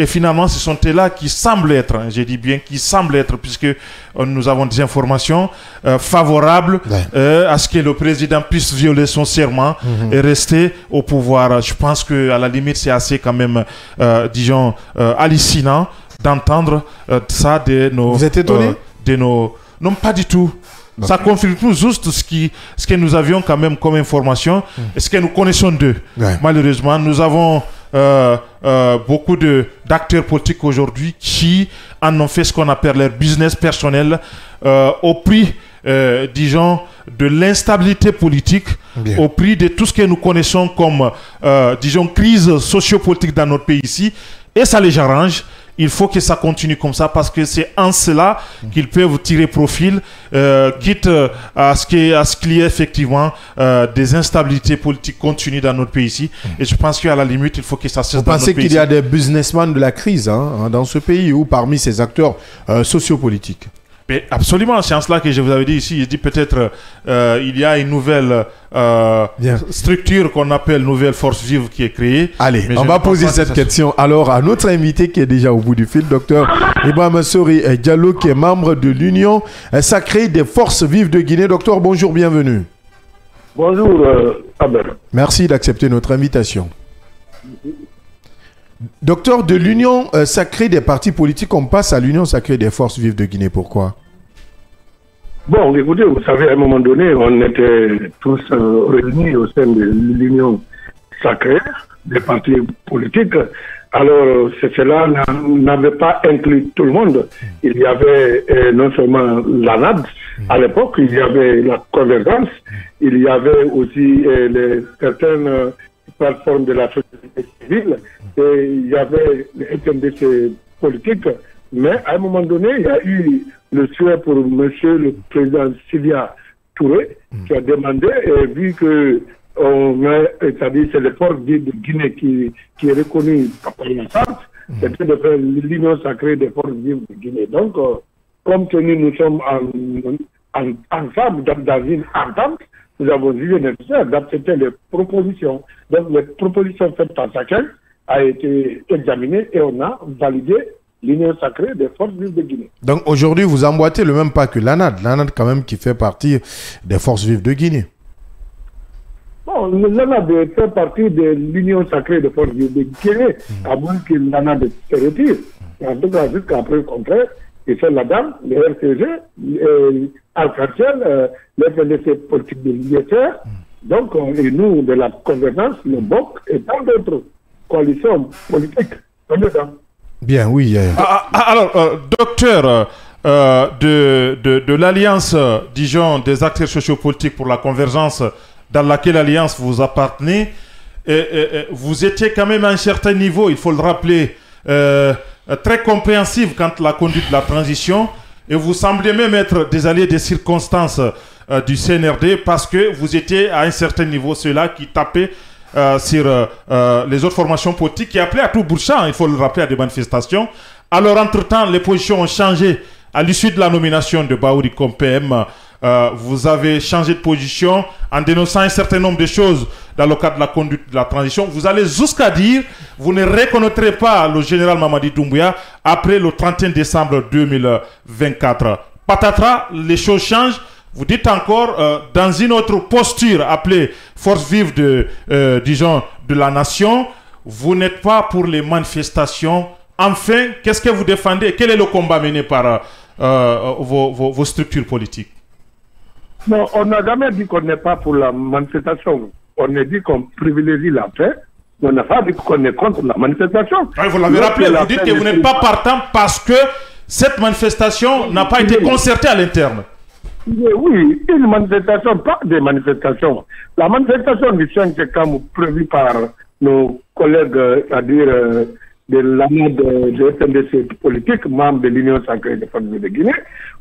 Et finalement, ce sont eux-là qui semblent être, je dis bien qui semblent être, puisque nous avons des informations favorables à ce que le président puisse violer son serment et rester au pouvoir. Je pense qu'à la limite, c'est assez quand même, disons, hallucinant d'entendre ça de nos... Vous êtes étonné Non, pas du tout. Okay. Ça confirme juste ce que nous avions quand même comme information et ce que nous connaissons d'eux. Malheureusement, nous avons beaucoup d'acteurs politiques aujourd'hui qui en ont fait ce qu'on appelle leur business personnel au prix, disons, de l'instabilité politique, au prix de tout ce que nous connaissons comme, disons, crise sociopolitique dans notre pays ici. Et ça les arrange. Il faut que ça continue comme ça parce que c'est en cela qu'ils peuvent tirer profil, quitte à ce qu'il y ait effectivement des instabilités politiques continues dans notre pays ici. Et je pense qu'à la limite, il faut que ça cesse dans notre pays. Vous pensez qu'il y a des businessmen de la crise dans ce pays ou parmi ces acteurs sociopolitiques? Mais absolument, c'est en cela que je vous avais dit ici. Je dis peut-être il y a une nouvelle structure qu'on appelle Nouvelle Force Vive qui est créée. Allez, on va poser cette question alors à notre invité qui est déjà au bout du fil, docteur Ibrahima Souri Diallo, qui est membre de l'Union sacrée des Forces Vives de Guinée. Docteur, bonjour, bienvenue. Bonjour, Abel. Merci d'accepter notre invitation. Docteur, de l'Union sacrée des partis politiques, on passe à l'Union sacrée des Forces Vives de Guinée. Pourquoi? Bon, écoutez, vous savez, à un moment donné, on était tous réunis au sein de l'Union sacrée des partis politiques Alors, cela n'avait pas inclus tout le monde. Il y avait non seulement l'ANAD, à l'époque, il y avait la convergence, il y avait aussi certaines plateformes de la société civile, et il y avait les FNDC politiques. Mais à un moment donné, il y a eu le souhait pour monsieur le président Sylvia Touré, qui a demandé, vu que c'est-à-dire c'est le port de Guinée qui est reconnu par la charte, c'était de faire l'union sacrée des forces vives de Guinée. Donc, comme tenu nous sommes ensemble dans une entente, nous avons jugé nécessaire d'accepter les propositions. Donc, les propositions faites par chacun a été examinées et on a validé l'union sacrée des forces vives de Guinée. Donc, aujourd'hui, vous emboîtez le même pas que l'ANAD. L'ANAD, quand même, qui fait partie des forces vives de Guinée. Bon, l'ANAD fait partie de l'union sacrée des forces vives de Guinée, à moins que l'ANAD se retire. En tout cas, jusqu'à preuve contraire, et c'est la dame, le RCG, Alcatel, le FNDC politique de l'ISR, donc, et nous, de la convergence, le BOC et tant d'autres coalitions politiques. Bien, oui. Alors, docteur, de l'Alliance, disons, des acteurs sociopolitiques pour la convergence, dans laquelle alliance vous appartenez, vous étiez quand même à un certain niveau, il faut le rappeler, très compréhensif quant à la conduite de la transition, et vous semblez même être des alliés des circonstances du CNRD parce que vous étiez à un certain niveau, ceux-là qui tapaient sur les autres formations politiques, qui appelaient à tout bout de champ, il faut le rappeler, à des manifestations. Alors, entre-temps, les positions ont changé. À l'issue de la nomination de Baouri comme PM, vous avez changé de position en dénonçant un certain nombre de choses dans le cadre de la conduite de la transition. Vous allez jusqu'à dire, vous ne reconnaîtrez pas le général Mamadi Doumbouya après le 31 décembre 2024. Patatras, les choses changent. Vous dites encore, dans une autre posture appelée force vive disons, de la nation, vous n'êtes pas pour les manifestations. Enfin, qu'est-ce que vous défendez? Quel est le combat mené par vos structures politiques? Non, on n'a jamais dit qu'on n'est pas pour la manifestation. On a dit qu'on privilégie la paix. On n'a pas dit qu'on est contre la manifestation. Oui, vous l'avez rappelé, vous dites que vous n'êtes pas partant parce que cette manifestation n'a pas été concertée à l'interne. Oui, une manifestation, pas des manifestations. La manifestation du 5 septembre prévue par nos collègues, c'est-à-dire de l'ANAD de FNDC politique, membre de l'Union sacrée des forces de Guinée,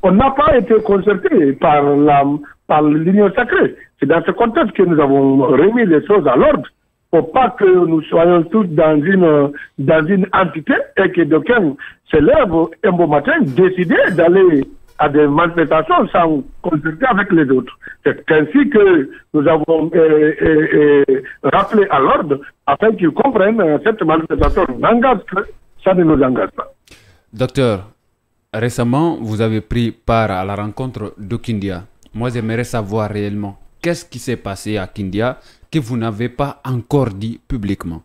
on n'a pas été concerté par l'Union sacrée. C'est dans ce contexte que nous avons remis les choses à l'ordre. Il ne faut pas que nous soyons tous dans une entité et que d'aucuns se lèvent un beau matin décider d'aller à des manifestations sans concerter avec les autres. C'est ainsi que nous avons rappelé à l'ordre afin qu'ils comprennent cette manifestation n'engage que ça ne nous engage pas. Docteur, récemment, vous avez pris part à la rencontre de Kindia. Moi, j'aimerais savoir réellement qu'est-ce qui s'est passé à Kindia que vous n'avez pas encore dit publiquement.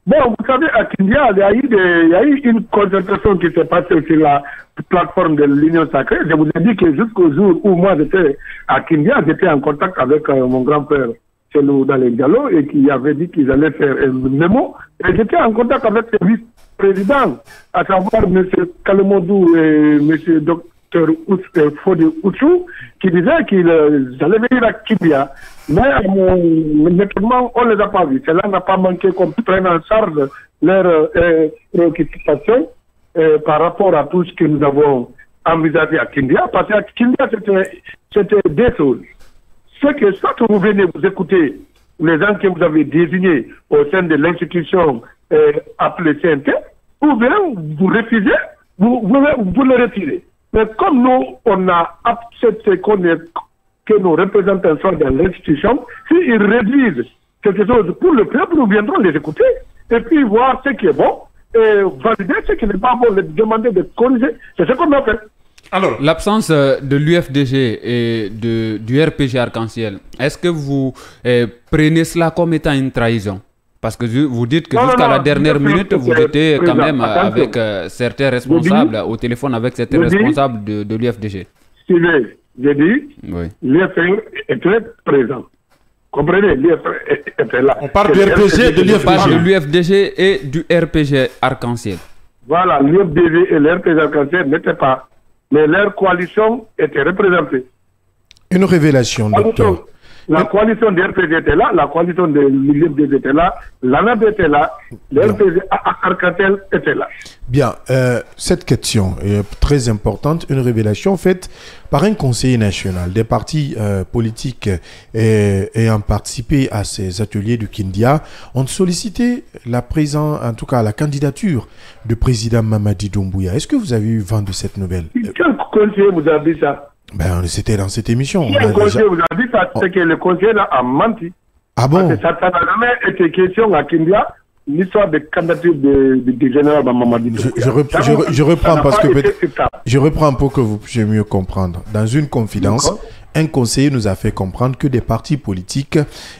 Bon, vous savez, à Kindia, il y a eu une concertation qui s'est passée sur la plateforme de l'Union sacrée. Je vous ai dit que jusqu'au jour où moi j'étais à Kindia, j'étais en contact avec mon grand-père Chelou dans les Diallo et qui avait dit qu'ils allaient faire un mémo. Et j'étais en contact avec le vice-président, à savoir M. Kalemodou et M. Dr Fodi Oussou, qui disaient qu'ils allaient venir à Kindia. Mais honnêtement, on ne les a pas vus. Cela n'a pas manqué qu'on prenne en charge leurs préoccupations par rapport à tout ce que nous avons envisagé à Kindia. Parce qu'à Kindia, c'était deux choses. C'est que soit vous venez vous écouter les gens que vous avez désignés au sein de l'institution appelée CNT, ou bien vous refusez, vous le retirez. Mais comme nous, on a accepté que nos représentants soient dans l'institution, s'ils réduisent quelque chose pour le peuple, nous viendrons les écouter et puis voir ce qui est bon et valider ce qui n'est pas bon, les demander de corriger. C'est ce qu'on a fait. Alors, l'absence de l'UFDG et du RPG Arc-en-Ciel, est-ce que vous prenez cela comme étant une trahison? Parce que vous dites que jusqu'à la dernière minute, vous étiez quand même avec certains responsables, au téléphone avec certains responsables de l'UFDG. J'ai dit, oui. L'UFR est très présent. Comprenez, l'UFDG était là. On parle du RPG et de l'UFDG. On parle de l'UFDG et du RPG Arc-en-Ciel. Voilà, l'UFDG et l'RPG Arc-en-Ciel n'étaient pas. Mais leur coalition était représentée. Une révélation, docteur. La coalition de RPG était là, la coalition de l'UFDG était là, l'ANAB était là, l'RPG Arc-en-Ciel était là. Bien, cette question est très importante. Une révélation faite par un conseiller national des partis politiques ayant participé à ces ateliers du Kindia ont sollicité la candidature du président Mamadi Doumbouya. Est-ce que vous avez eu vent de cette nouvelle? Quel conseiller vous a dit ça? Ben, c'était dans cette émission. Quel conseiller vous a dit ça? C'est que le conseiller là a menti. Ah bon? Parce que ça n'a jamais été question à Kindia. L'histoire de candidature du général Mamadi Doumbouya. Je reprends parce que je reprends pour que vous puissiez mieux comprendre. Dans une confidence, un conseiller nous a fait comprendre que des partis politiques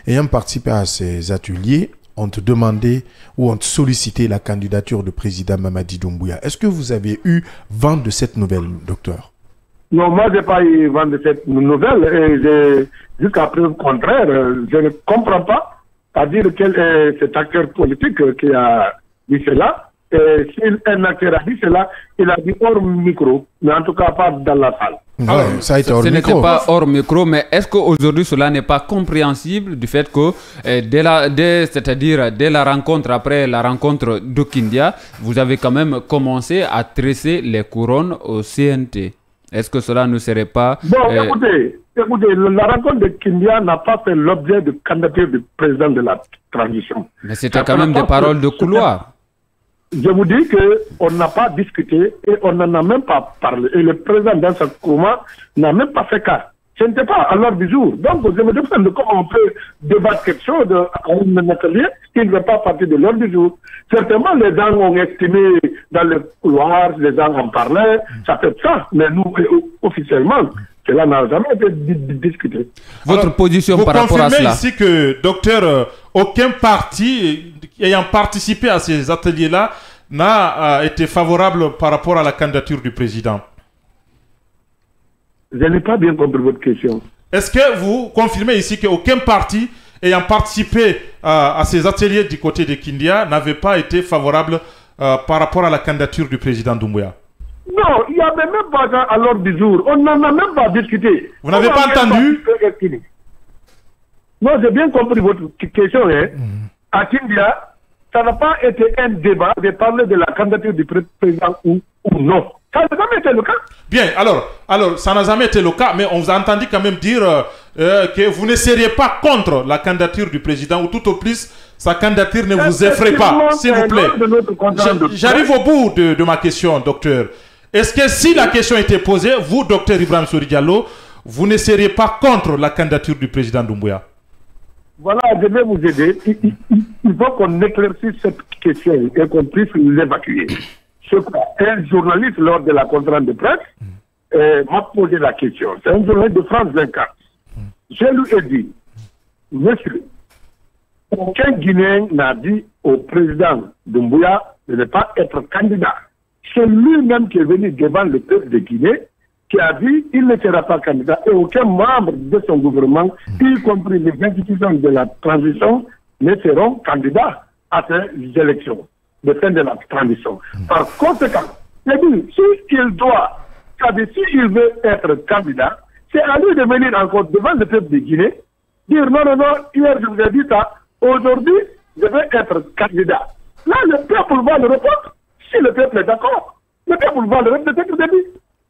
ayant participé à ces ateliers ont demandé ou ont sollicité la candidature du président Mamadi Doumbouya. Est-ce que vous avez eu vent de cette nouvelle, docteur? Non, moi, je n'ai pas eu vent de cette nouvelle. Et jusqu'à preuve contraire, je ne comprends pas. C'est-à-dire quel est cet acteur politique qui a dit cela. Et si un acteur a dit cela, il a dit hors micro, mais en tout cas pas dans la salle. Ouais, ça a été hors Ce micro. n'était pas hors micro, mais est-ce qu'aujourd'hui cela n'est pas compréhensible du fait que dès la rencontre, après la rencontre de Kindia, vous avez quand même commencé à tresser les couronnes au CNT? Est-ce que cela ne serait pas... Bon, écoutez, la rencontre de Kindia n'a pas fait l'objet de candidature du président de la transition. Mais c'était quand même des paroles de couloir. Je vous dis qu'on n'a pas discuté et on n'en a même pas parlé. Et le président dans ce moment n'a même pas fait cas. Ce n'était pas à l'ordre du jour. Donc, je me demande comment on peut débattre quelque chose à un atelier qui ne fait pas partie de l'ordre du jour. Certainement, les gens ont estimé dans le couloir, les gens en parlaient, ça fait ça. Mais nous, officiellement, cela n'a jamais été discuté. Votre position par rapport à cela? Vous confirmez ici que, docteur, aucun parti ayant participé à ces ateliers-là n'a été favorable par rapport à la candidature du président? Je n'ai pas bien compris votre question. Est-ce que vous confirmez ici qu'aucun parti ayant participé à ces ateliers du côté de Kindia n'avait pas été favorable par rapport à la candidature du président Doumbouya? Non, il n'y avait même pas ça à l'ordre du jour. On n'en a même pas discuté. Vous n'avez pas entendu? Non, j'ai bien compris votre question. Hein. À Kindia, ça n'a pas été un débat de parler de la candidature du président ou non. Ça n'a jamais été le cas. Bien, alors ça n'a jamais été le cas, mais on vous a entendu quand même dire que vous ne seriez pas contre la candidature du président, ou tout au plus, sa candidature ne vous effraie pas, s'il vous plaît. J'arrive au bout de ma question, docteur. Est-ce que si la question était posée, vous, docteur Ibrahim Sory Diallo, vous ne seriez pas contre la candidature du président Doumbouya? Voilà, je vais vous aider. Il faut qu'on éclaircisse cette question et qu'on puisse l'évacuer. Un journaliste, lors de la conférence de presse, m'a posé la question. C'est un journaliste de France 24. Je lui ai dit, monsieur, aucun Guinéen n'a dit au président Doumbouya de ne pas être candidat. C'est lui-même qui est venu devant le peuple de Guinée, qui a dit qu'il ne sera pas candidat, et aucun membre de son gouvernement, y compris les institutions de la transition, ne seront candidats à ces élections de fin de la transition. Par conséquent, il dit, s'il doit, c'est-à-dire s'il veut être candidat, c'est à lui de venir encore devant le peuple de Guinée, dire non, hier je vous ai dit ça, aujourd'hui je vais être candidat. Là, le peuple va le répondre. Si le peuple est d'accord, le peuple va le répondre.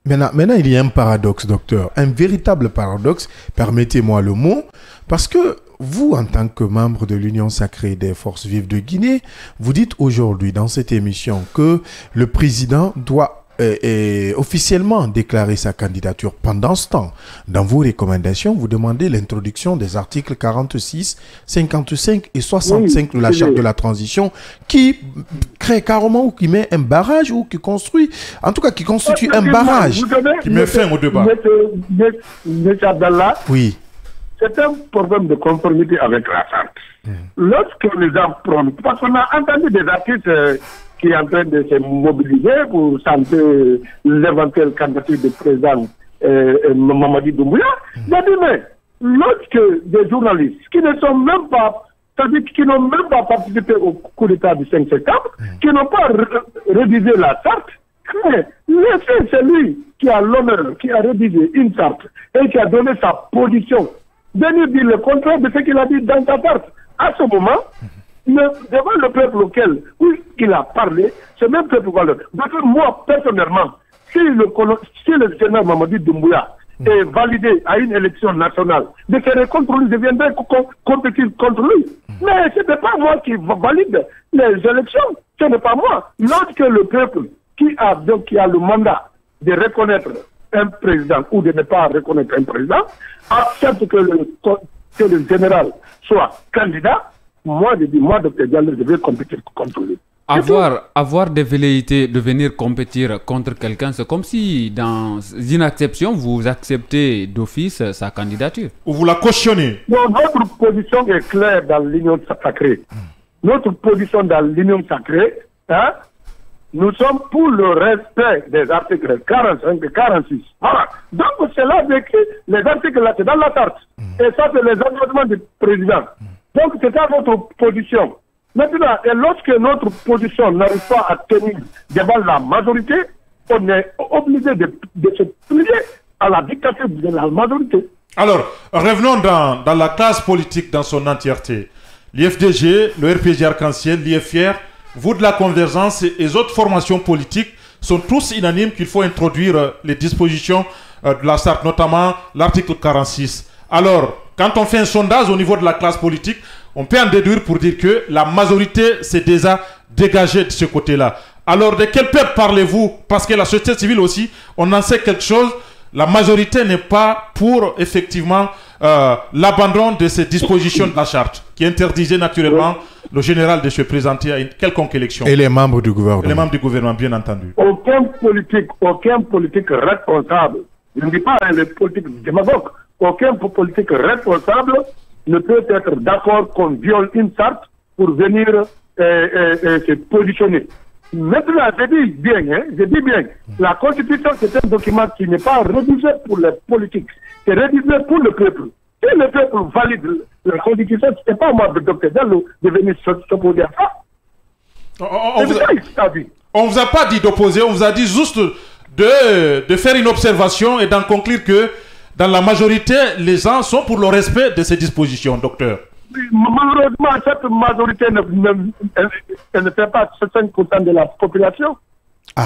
Maintenant, il y a un paradoxe, docteur. Un véritable paradoxe, permettez-moi le mot, parce que vous, en tant que membre de l'Union sacrée des forces vives de Guinée, vous dites aujourd'hui dans cette émission que le président doit officiellement déclarer sa candidature. Pendant ce temps, dans vos recommandations, vous demandez l'introduction des articles 46, 55 et 65 de la charte de la transition qui crée carrément ou qui met un barrage ou qui construit, en tout cas qui constitue un barrage qui met fin au débat. Monsieur Abdallah, oui. C'est un problème de conformité avec la charte. Lorsque les gens prennent, parce qu'on a entendu des artistes qui est en train de se mobiliser pour santer l'éventuelle candidature du président Mamadi Doumbouya, j'ai dit, mais lorsque des journalistes qui ne sont même pas, c'est-à-dire qui n'ont même pas participé au coup d'État du 5 septembre, qui n'ont pas rédigé la charte, mais laissez celui qui a l'honneur, qui a rédigé une charte et qui a donné sa position, venir dire le contraire de ce qu'il a dit dans sa charte. À ce moment, devant le peuple auquel il a parlé, ce même peuple va le... Parce que moi, personnellement, si le général Mamadi Doumbouya est validé à une élection nationale, de faire contre lui, je viendrai compétir contre lui. Mais ce n'est pas moi qui valide les élections, ce n'est pas moi. Lorsque le peuple qui a le mandat de reconnaître un président ou de ne pas reconnaître un président, accepte que le général soit candidat, moi, je dis, moi, Dr Diallo, je vais compétir contre lui. Avoir des velléités de venir compétir contre quelqu'un, c'est comme si dans une acception, vous acceptez d'office sa candidature. Ou vous la cautionnez. Non, notre position est claire dans l'union sacrée. Notre position dans l'union sacrée, nous sommes pour le respect des articles 45 et 46. Voilà. Donc, c'est là que les articles là, c'est dans la charte. Et ça, c'est les engagements du président. Donc, c'est ça notre position. Maintenant, et lorsque notre position n'arrive pas à tenir devant la majorité, on est obligé de se plier à la dictature de la majorité. Alors, revenons dans la classe politique dans son entièreté. L'IFDG, le RPG Arc-en-Ciel, l'IFR, vous de la Convergence et les autres formations politiques sont tous unanimes qu'il faut introduire les dispositions de la charte, notamment l'article 46. Alors, quand on fait un sondage au niveau de la classe politique, on peut en déduire pour dire que la majorité s'est déjà dégagée de ce côté-là. Alors, de quel peuple parlez-vous? Parce que la société civile aussi, on en sait quelque chose. La majorité n'est pas pour, effectivement, l'abandon de ces dispositions de la charte, qui interdisait naturellement le général de se présenter à une quelconque élection. Et les membres du gouvernement. Et les membres du gouvernement, bien entendu. Aucun politique responsable, je ne dis pas les politiques démagogues, aucun politique responsable ne peut être d'accord qu'on viole une charte pour venir se positionner. Maintenant, je dis bien, la Constitution, c'est un document qui n'est pas rédigé pour les politiques, c'est rédigé pour le peuple. Si le peuple valide la Constitution, ce n'est pas moi, le Dr Diallo, de venir s'opposer à ça. On ne vous a pas dit d'opposer, on vous a dit juste de faire une observation et d'en conclure que dans la majorité, les gens sont pour le respect de ces dispositions, docteur. Malheureusement, cette majorité ne fait pas 5% de la population.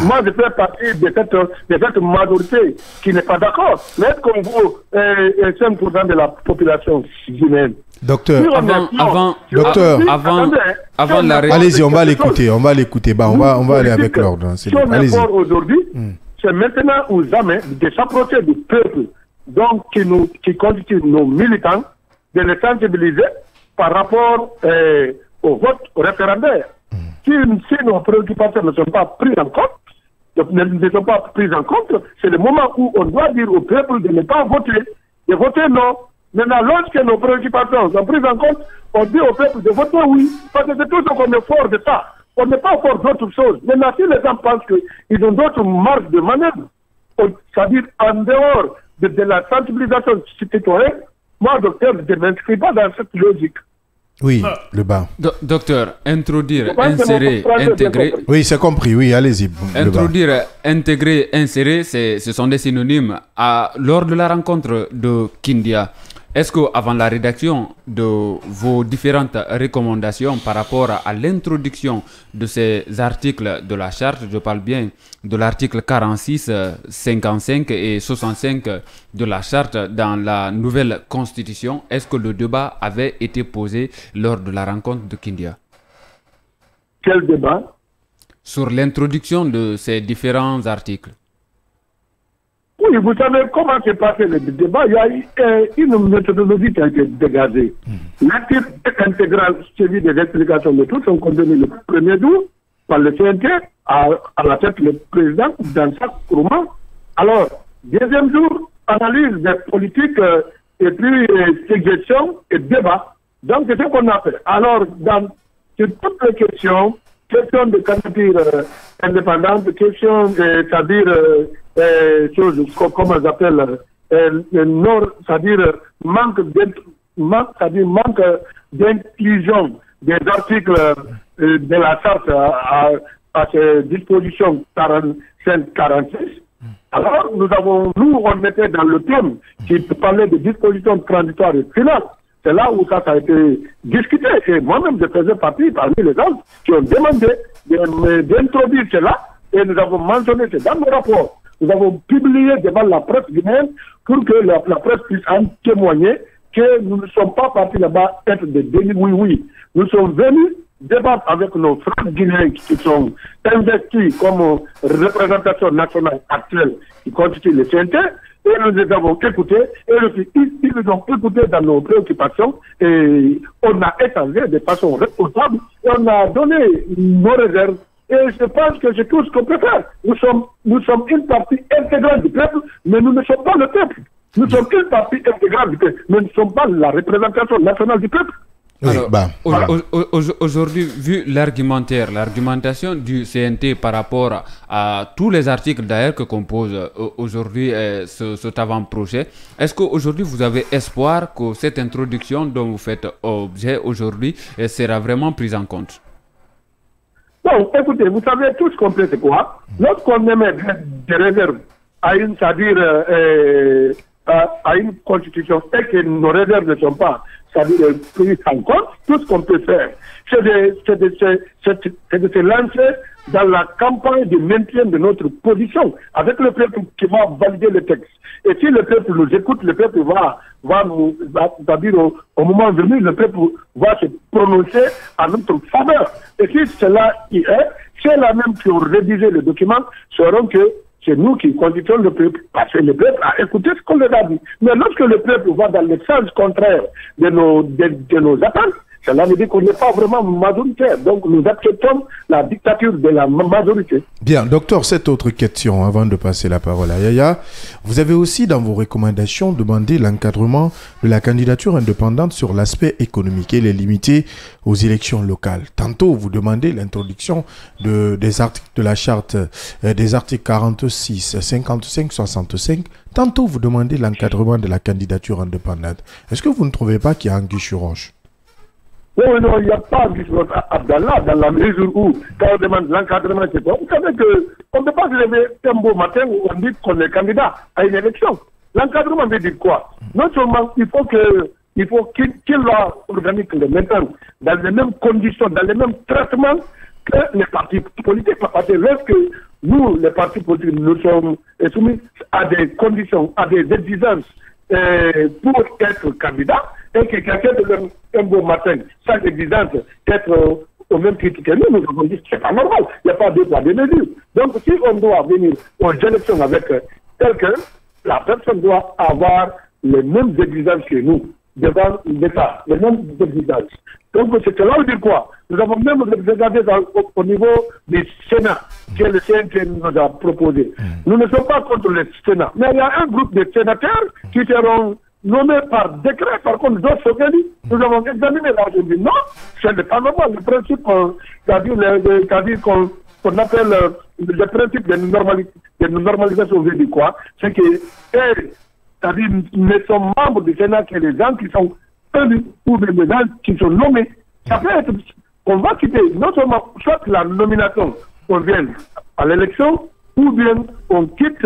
Moi, je fais partie de cette majorité qui n'est pas d'accord. Mais est-ce qu'on vaut 5% de la population guinéenne? Docteur, avant l'arrêt. Allez-y, on va l'écouter. On va aller avec l'ordre. Si on est fort aujourd'hui, c'est maintenant ou jamais de s'approcher du peuple, donc qui constitue nos militants, de les sensibiliser par rapport au vote référendaire. Si nos préoccupations ne sont pas prises en compte, c'est le moment où on doit dire au peuple de ne pas voter, de voter non. Maintenant, lorsque nos préoccupations sont prises en compte, on dit au peuple de voter oui, parce que c'est tout ce qu'on est fort de ça. On n'est pas fort d'autres choses. Maintenant, si les gens pensent qu'ils ont d'autres marges de manœuvre, c'est-à-dire en dehors de la sensibilisation citoyenne, moi, docteur, je ne m'inscris pas dans cette logique. Oui, le bas. Docteur, introduire, insérer, intégrer. Oui, c'est compris, oui, allez-y. Introduire, intégrer, insérer, ce sont des synonymes. Lors de la rencontre de Kindia, est-ce qu'avant la rédaction de vos différentes recommandations par rapport à l'introduction de ces articles de la charte, je parle bien de l'article 46, 55 et 65 de la charte dans la nouvelle constitution, est-ce que le débat avait été posé lors de la rencontre de Kindia? Quel débat? Sur l'introduction de ces différents articles. Oui, vous savez comment s'est passé le débat. Il y a eu une méthodologie qui a été dégagée. L'article intégral suivi des explications de tous sont contenus le premier jour par le CNT, à la tête le président dans chaque roman. Alors, deuxième jour, analyse des politiques et puis suggestions et débat. Donc, c'est ce qu'on a fait. Alors, sur toutes les questions de candidature indépendante, questions, c'est-à-dire choses, comment on appelle, c'est-à-dire manque d'inclusion des articles de la charte à ces dispositions 45-46. Alors, nous, on était dans le thème qui parlait de dispositions transitoires et finales. C'est là où ça a été discuté. Et moi-même, je faisais partie parmi les gens qui ont demandé d'introduire cela. Et nous avons mentionné, c'est dans nos rapports. Nous avons publié devant la presse guinéenne pour que la presse puisse en témoigner que nous ne sommes pas partis là-bas être des délits oui. Nous sommes venus débattre avec nos frères guinéens qui sont investis comme représentation nationale actuelle qui constitue le CNT, et nous les avons écoutés, et ils nous ont écoutés dans nos préoccupations, et on a échangé de façon responsable, et on a donné nos réserves, et je pense que c'est tout ce qu'on peut faire. Nous sommes une partie intégrale du peuple, mais nous ne sommes pas le peuple. Nous sommes une partie intégrale du peuple, mais nous ne sommes pas la représentation nationale du peuple. Alors, aujourd'hui, vu l'argumentation du CNT par rapport à tous les articles d'ailleurs que compose aujourd'hui cet avant-projet, est-ce qu'aujourd'hui vous avez espoir que cette introduction dont vous faites objet aujourd'hui sera vraiment prise en compte? Bon, écoutez, vous savez tout ce qu'on fait, c'est quoi? Lorsqu'on émet des réserves à une, c'est-à-dire à une constitution et que nos réserves ne sont pas, c'est-à-dire prises en compte, tout ce qu'on peut faire, c'est de se lancer dans la campagne de maintien de notre position avec le peuple qui va valider le texte. Et si le peuple nous écoute, le peuple va c'est-à-dire au moment venu, le peuple va se prononcer à notre faveur. Et si cela y est, ceux-là même qui ont rédigé le document sauront que c'est nous qui conduisons le peuple, parce que le peuple a écouté ce qu'on leur a dit. Mais lorsque le peuple va dans le sens contraire de nos attentes, cela veut dire qu'on n'est pas vraiment majoritaire. Donc nous acceptons la dictature de la majorité. Bien, docteur, cette autre question, avant de passer la parole à Yaya. Vous avez aussi dans vos recommandations demandé l'encadrement de la candidature indépendante sur l'aspect économique et les limiter aux élections locales. Tantôt, vous demandez l'introduction des articles de la charte, des articles 46, 55, 65. Tantôt, vous demandez l'encadrement de la candidature indépendante. Est-ce que vous ne trouvez pas qu'il y a anguille sur roche? Non, il n'y a pas Abdallah dans la mesure où, quand on demande l'encadrement, c'est quoi? Vous savez qu'on ne peut pas se lever un beau matin où on dit qu'on est candidat à une élection. L'encadrement veut dire quoi? Non seulement il faut qu'il soit organique le matin, dans les mêmes conditions, dans les mêmes traitements que les partis politiques. Parce que lorsque nous, les partis politiques, nous sommes soumis à des conditions, à des exigences pour être candidat, et que quelqu'un de un beau matin, sans exigence, être au même titre que nous avons dit que c'est pas normal. Il n'y a pas de poids de mesure. Donc, si on doit venir aux élections avec quelqu'un, la personne doit avoir les mêmes exigences que nous, devant l'État, les mêmes exigences. Donc, c'est cela veut dire quoi? Nous avons même regardé au niveau du Sénat, que le CNT nous a proposé. Nous ne sommes pas contre le Sénat, mais il y a un groupe de sénateurs qui seront nommés par décret, par contre, d'autres sont venus. Nous avons examiné là, je dis non, ce n'est pas normal. Le principe, c'est-à-dire qu'on appelle le principe de normalisation, veut dire quoi? C'est que, c'est-à-dire, ne sont membres du Sénat que les gens qui sont élus ou les gens qui sont nommés. Ça peut être, on va quitter non seulement soit la nomination, on vient à l'élection, ou bien on quitte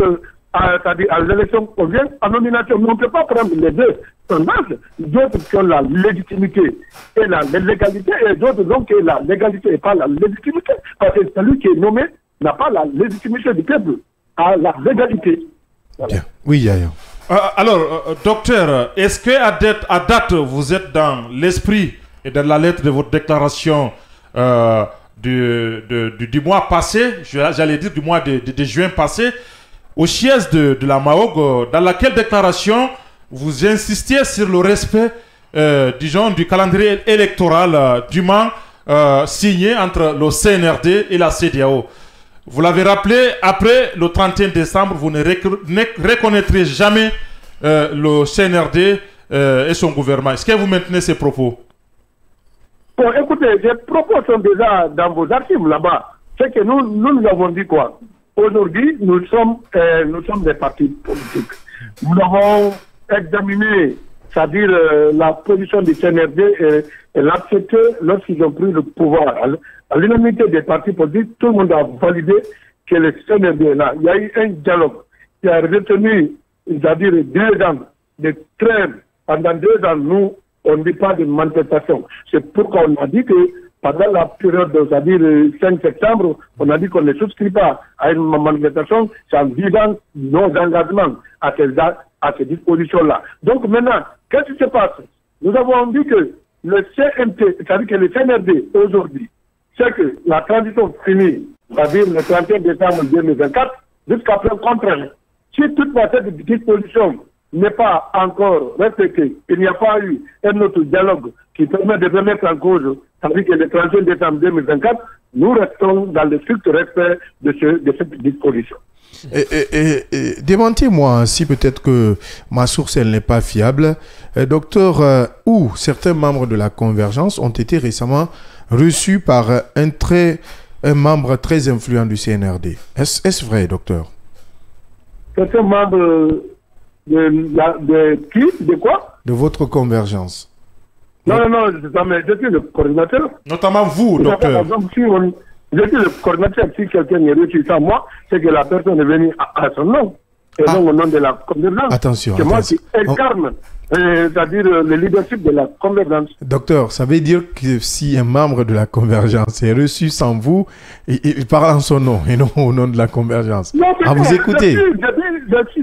c'est-à-dire à l'élection, on vient à nomination. Mais on ne peut pas prendre les deux tendances. D'autres qui ont la légitimité et la légalité, et d'autres donc qui ont la légalité et pas la légitimité. Parce que celui qui est nommé n'a pas la légitimité du peuple, à la légalité. Voilà. Oui, Yaya. Alors, docteur, est-ce qu'à date, vous êtes dans l'esprit et dans la lettre de votre déclaration du mois passé, j'allais dire du mois de juin passé, au siège de la MAOG, dans laquelle déclaration vous insistiez sur le respect, disons, du calendrier électoral dûment signé entre le CNRD et la CEDEAO. Vous l'avez rappelé, après le 31 décembre, vous ne reconnaîtrez jamais le CNRD et son gouvernement. Est-ce que vous maintenez ces propos? Bon, écoutez, ces propos sont déjà dans vos archives là-bas. C'est que nous avons dit quoi? Aujourd'hui, nous sommes des partis politiques. Nous avons examiné, c'est-à-dire la position du CNRD et l'accepté lorsqu'ils ont pris le pouvoir. À l'unanimité des partis politiques, tout le monde a validé que le CNRD est là. Il y a eu un dialogue qui a retenu, c'est-à-dire 2 ans de trêve. Pendant 2 ans, nous, on ne dit pas de manifestation. C'est pourquoi on a dit que pendant la période, c'est-à-dire 5 septembre, on a dit qu'on ne souscrit pas à une manifestation, c'est en vidant nos engagements à ces dispositions-là. Donc maintenant, qu'est-ce qui se passe? Nous avons dit que le CNT, c'est-à-dire que le CNRD aujourd'hui, c'est que la transition finit, c'est-à-dire le 31 décembre 2024, jusqu'à preuve contraire. Si toute cette disposition n'est pas encore respectée, il n'y a pas eu un autre dialogue qui permet de remettre en cause, c'est-à-dire que le 31 décembre 2024, nous restons dans le strict respect de cette disposition. Démentez-moi si peut-être que ma source elle n'est pas fiable. Docteur, où certains membres de la Convergence ont été récemment reçus par un membre très influent du CNRD. Est-ce vrai, docteur? Certains membres de qui? De quoi? De votre Convergence. Non, je suis le coordinateur. Notamment vous, docteur. Par exemple, je suis le coordinateur. Si quelqu'un est reçu sans moi, c'est que la personne est venue à son nom. Et non au nom de la Convergence. Attention. C'est moi qui incarne, c'est-à-dire le leadership de la Convergence. Docteur, ça veut dire que si un membre de la Convergence est reçu sans vous, il parle en son nom et non au nom de la Convergence. Non, vous écoutez.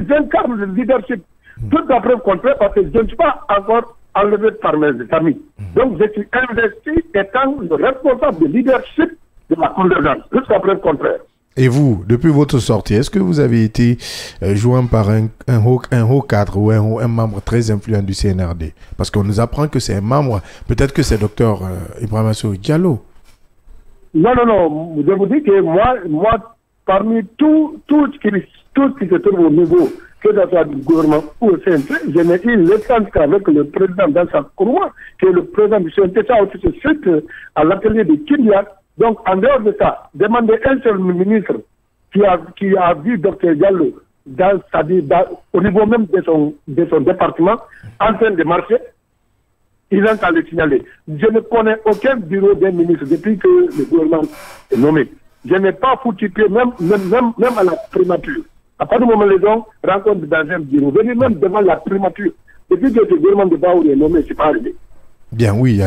J'incarne le leadership. Tout à preuve contraire parce que je ne suis pas encore enlevé par mes amis. Donc je suis investi étant le responsable de leadership de la Convergence. Jusqu'à preuve contraire. Et vous, depuis votre sortie, est-ce que vous avez été joint par un haut cadre ou un membre très influent du CNRD? Parce qu'on nous apprend que c'est un membre, peut-être que c'est docteur Ibrahima Diallo. Non, je vous dis que moi parmi tout ce qui se trouve au niveau, que ce soit du gouvernement ou au CNT, je n'ai eu l'échange qu'avec le président Dansa Kourouma, qui est le président du CNT, ça aussi se suite à l'atelier de Kindia. Donc, en dehors de ça, demander un seul ministre qui a vu Dr Diallo au niveau même de son département en train de marcher, il a qu'à le signaler. Je ne connais aucun bureau d'un ministre depuis que le gouvernement est nommé. Je n'ai pas foutu pied même à la primature. À partir du moment où les gens rencontrent dans un bureau, venir même devant la primature, depuis que le gouvernement de Baoul est nommé, c'est pas arrivé. Bien, oui.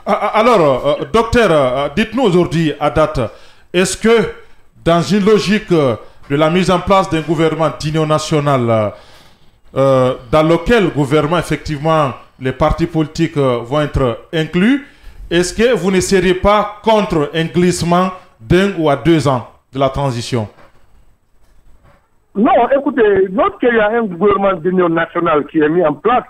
Alors, docteur, dites-nous aujourd'hui, à date, est-ce que dans une logique de la mise en place d'un gouvernement d'union nationale, dans lequel gouvernement, effectivement, les partis politiques vont être inclus, est-ce que vous ne seriez pas contre un glissement d'1 ou à 2 ans de la transition? Non, écoutez, lorsqu'il y a un gouvernement d'union nationale qui est mis en place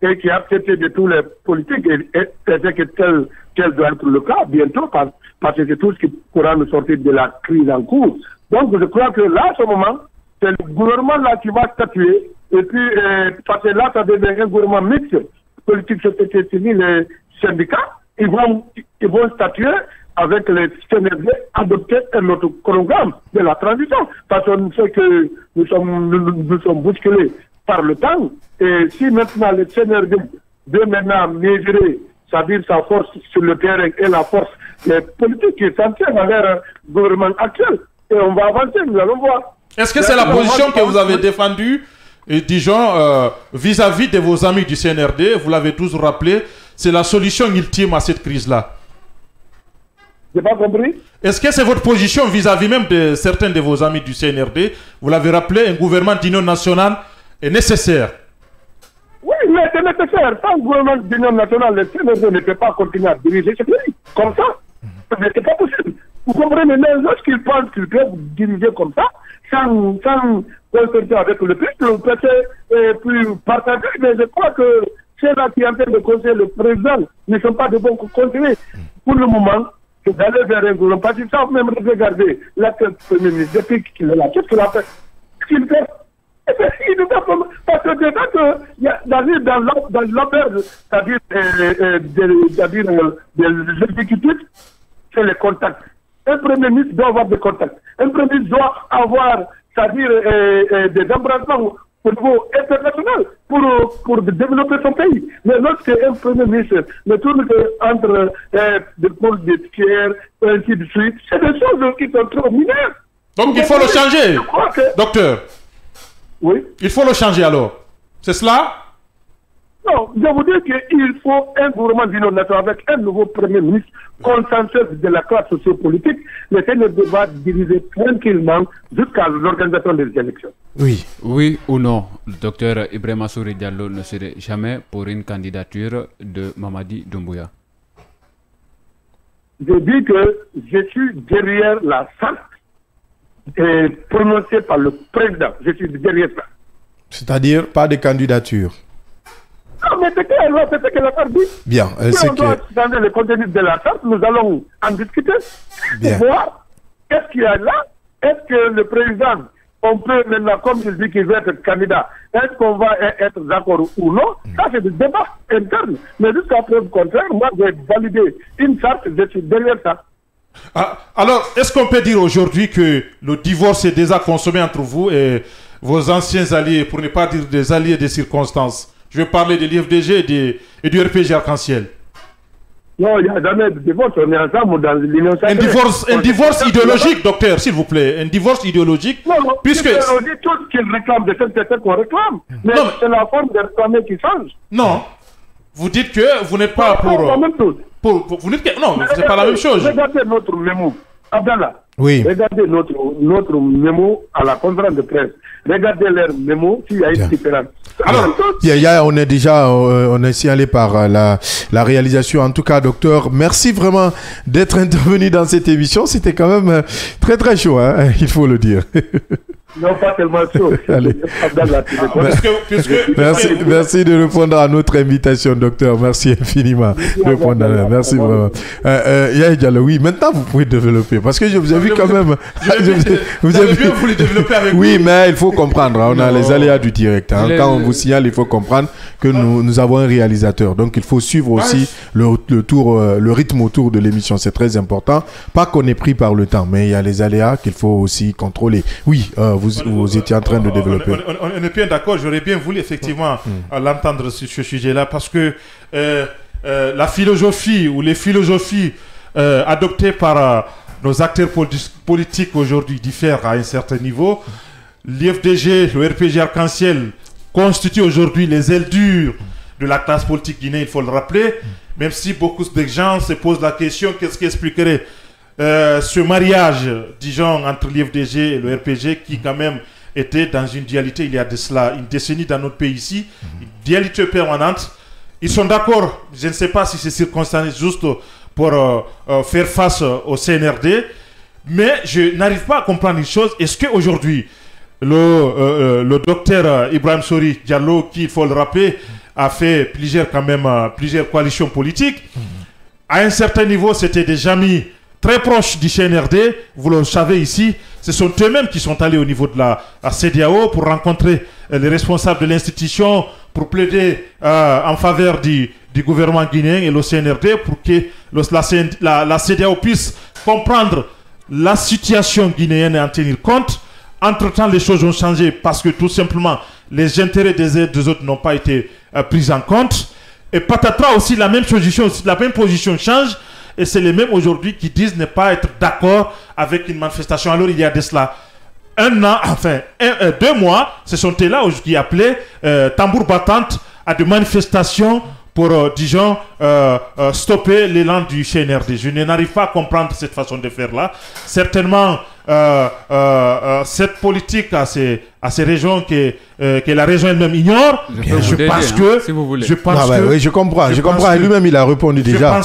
et qui est accepté de tous les politiques, et c'est que tel doit être le cas bientôt, parce que c'est tout ce qui pourra nous sortir de la crise en cours. Donc je crois que là, à ce moment, c'est le gouvernement là qui va statuer, et puis parce que là, ça devient un gouvernement mixte, politique, société civile et syndicats, ils vont statuer avec les CNRD, adopter un autre programme de la transition. Parce qu'on sait que nous sommes bousculés par le temps. Et si maintenant le CNRD veut maintenant mesurer, c'est-à-dire sa force sur le terrain et la force politique qui est censée envers le gouvernement actuel, et on va avancer, nous allons voir. Est-ce que c'est la position que vous avez défendue, disons, vis-à-vis de vos amis du CNRD? Vous l'avez tous rappelé, c'est la solution ultime à cette crise-là. Je n'ai pas compris. Est-ce que c'est votre position vis-à-vis même de certains de vos amis du CNRD? Vous l'avez rappelé, un gouvernement d'union nationale est nécessaire. Oui, mais c'est nécessaire. Sans gouvernement d'union nationale, le CNRD ne peut pas continuer à diriger ce pays. Comme ça, mais c'est pas possible. Vous comprenez, mais lorsqu'ils pensent qu'ils peuvent diriger comme ça, sans concerter avec le pays, le PC plus partagé, mais je crois que ceux-là qui sont en train de conseiller le président ne sont pas de bons conseillers. Pour le moment, c'est d'aller vers un gouvernement. Parce qu'ils savent même regarder l'actuel Premier ministre depuis qu'il est là. Qu'est-ce qu'il a fait? Il fait. Il ne fait pas. Parce que déjà que dans l'affaire, c'est-à-dire de l'exécutif, c'est les contacts. Un Premier ministre doit avoir des contacts. Un Premier ministre doit avoir, c'est-à-dire des embrassements au niveau international pour développer son pays. Mais lorsque un premier ministre ne tourne entre des pôles de tiers, ainsi de suite, c'est des choses qui sont trop mineures. Donc il faut le changer, docteur. Oui. Il faut le changer alors. C'est cela? Non, je vous dis qu'il faut un gouvernement d'inondation avec un nouveau premier ministre consensuel de la classe sociopolitique. Le CNRD va diriger tranquillement jusqu'à l'organisation des élections. Oui. Oui ou non, le docteur Ibrahima Souri Diallo ne serait jamais pour une candidature de Mamadi Doumbouya? Je dis que je suis derrière la charte prononcée par le président. Je suis derrière ça. C'est-à-dire pas de candidature. Non, mais c'est ce que la charte dit. Bien. Si on doit changer le contenu de la charte, nous allons en discuter. Bien. Pour voir qu'est-ce qu'il y a là. Est-ce que le président, on peut maintenant, comme il dit qu'il veut être candidat, est-ce qu'on va être d'accord ou non? Ça, c'est des débats internes. Mais jusqu'à preuve contraire, moi, j'ai validé une charte, je suis derrière ça. Ah, alors, est-ce qu'on peut dire aujourd'hui que le divorce est déjà consommé entre vous et vos anciens alliés, pour ne pas dire des alliés des circonstances? Je vais parler de l'IFDG et du RPG Arc-en-Ciel. Non, il n'y a jamais de divorce, on est ensemble dans l'Union sacrée. Un divorce idéologique, docteur, s'il vous plaît. Un divorce idéologique. Non, puisque... on dit tout ce qu'il réclame de c'est qu'on réclame. Mais c'est la forme de réclamer qui change. Non. Vous dites que vous n'êtes pas pour... vous dites que... Non, c'est pas la même chose. Regardez notre mémo. Abdallah. Oui. Regardez notre mémo à la conférence de presse. Regardez leur mémo s'il y a une différence. Alors, on est déjà on est signalé par la réalisation. En tout cas, docteur, merci vraiment d'être intervenu dans cette émission. C'était quand même très très chaud, hein, il faut le dire. Non, pas tellement chaud. Allez. Merci de répondre à notre invitation, docteur. Merci infiniment. Merci vraiment. Yaya Diallo, oui, maintenant vous pouvez développer. Parce que je vous ai vu quand même. Vous avez bien voulu développer avec oui, mais il faut comprendre. On a les aléas du direct. Hein. Quand on vous signale, il faut comprendre que nous avons un réalisateur. Donc il faut suivre aussi le rythme autour de l'émission. C'est très important. Pas qu'on est pris par le temps, mais il y a les aléas qu'il faut aussi contrôler. Oui, vous étiez en train de développer. On est bien d'accord. J'aurais bien voulu effectivement l'entendre sur ce sujet-là parce que la philosophie ou les philosophies adoptées par nos acteurs politiques aujourd'hui diffèrent à un certain niveau. L'IFDG, le RPG Arc-en-Ciel constituent aujourd'hui les ailes dures de la classe politique guinéenne, il faut le rappeler. Même si beaucoup de gens se posent la question, qu'est-ce qui expliquerait ce mariage, disons, entre l'IFDG et le RPG qui quand même était dans une dualité il y a de cela une décennie dans notre pays ici, une dualité permanente. Ils sont d'accord, je ne sais pas si c'est circonstancié juste pour faire face au CNRD, mais je n'arrive pas à comprendre une chose. Est-ce qu'aujourd'hui, le docteur Ibrahima Souri Diallo, qui, il faut le rappeler, a fait plusieurs coalitions politiques, à un certain niveau, c'était des amis très proches du CNRD, vous le savez ici, ce sont eux-mêmes qui sont allés au niveau de la CEDEAO pour rencontrer les responsables de l'institution, pour plaider en faveur du gouvernement guinéen et le CNRD pour que la CEDEAO puisse comprendre la situation guinéenne et en tenir compte. Entre-temps, les choses ont changé parce que tout simplement, les intérêts des uns et des autres n'ont pas été pris en compte. Et patatras aussi, la même position change. Et c'est les mêmes aujourd'hui qui disent ne pas être d'accord avec une manifestation. Alors il y a de cela 2 mois, ce sont eux là qui appelaient tambour battante à des manifestations pour, disons, stopper l'élan du CNRD. Je n'arrive pas à comprendre cette façon de faire là. Certainement, cette politique à ces régions que la région elle-même ignore. Je pense que, si vous voulez. Oui, je comprends. Et lui-même, il a répondu déjà.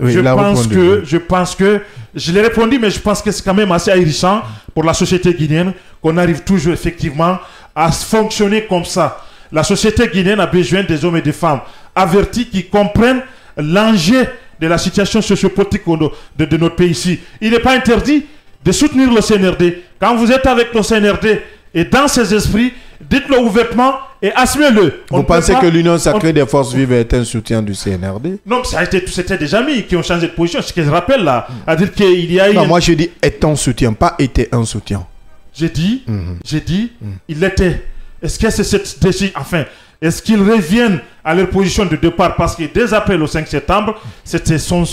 Je pense que, je l'ai répondu, mais je pense que c'est quand même assez ahurissant pour la société guinéenne qu'on arrive toujours effectivement à fonctionner comme ça. La société guinéenne a besoin des hommes et des femmes avertis qui comprennent l'enjeu de la situation sociopolitique de notre pays ici. Il n'est pas interdit de soutenir le CNRD. Quand vous êtes avec le CNRD et dans ses esprits, dites-le ouvertement et assumez-le. Vous pensez que l'Union sacrée des forces vives est un soutien du CNRD? Non, c'était des amis qui ont changé de position. Ce que je rappelle là, à dire qu'il y a eu... Non, moi je dis est un soutien, pas était un soutien. J'ai dit, il l'était. Est-ce que c'est cette décision, enfin, est-ce qu'ils reviennent à leur position de départ? Parce que dès après le 5 septembre, ce sont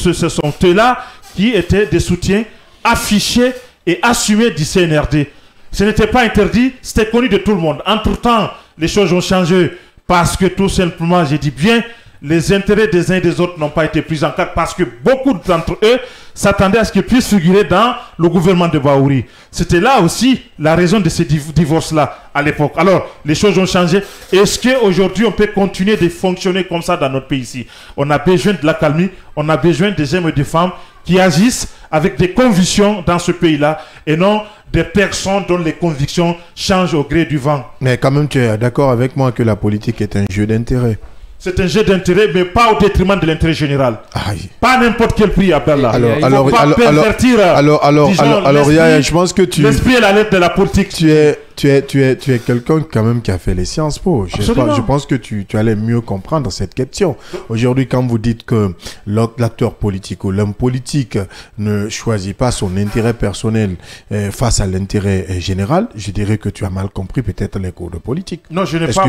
eux-là qui étaient des soutiens affichés et assumés du CNRD. Ce n'était pas interdit, c'était connu de tout le monde. Entre-temps, les choses ont changé parce que tout simplement, j'ai dit bien, les intérêts des uns et des autres n'ont pas été pris en compte parce que beaucoup d'entre eux s'attendaient à ce qu'ils puissent figurer dans le gouvernement de Bahouri. C'était là aussi la raison de ce divorce-là à l'époque. Alors, les choses ont changé. Est-ce qu'aujourd'hui, on peut continuer de fonctionner comme ça dans notre pays ici? On a besoin de la calmie, on a besoin des hommes et des femmes qui agissent avec des convictions dans ce pays-là et non des personnes dont les convictions changent au gré du vent. Mais quand même, tu es d'accord avec moi que la politique est un jeu d'intérêt. C'est un jeu d'intérêt, mais pas au détriment de l'intérêt général. Aïe. Pas n'importe quel prix, Abdallah. Alors, je pense que l'esprit et la lettre de la politique. Tu es quelqu'un quand même qui a fait les Sciences Po. Je pense que tu allais mieux comprendre cette question. Aujourd'hui, quand vous dites que l'acteur politique ou l'homme politique ne choisit pas son intérêt personnel face à l'intérêt général, je dirais que tu as mal compris peut-être les cours de politique. Non, je n'ai pas.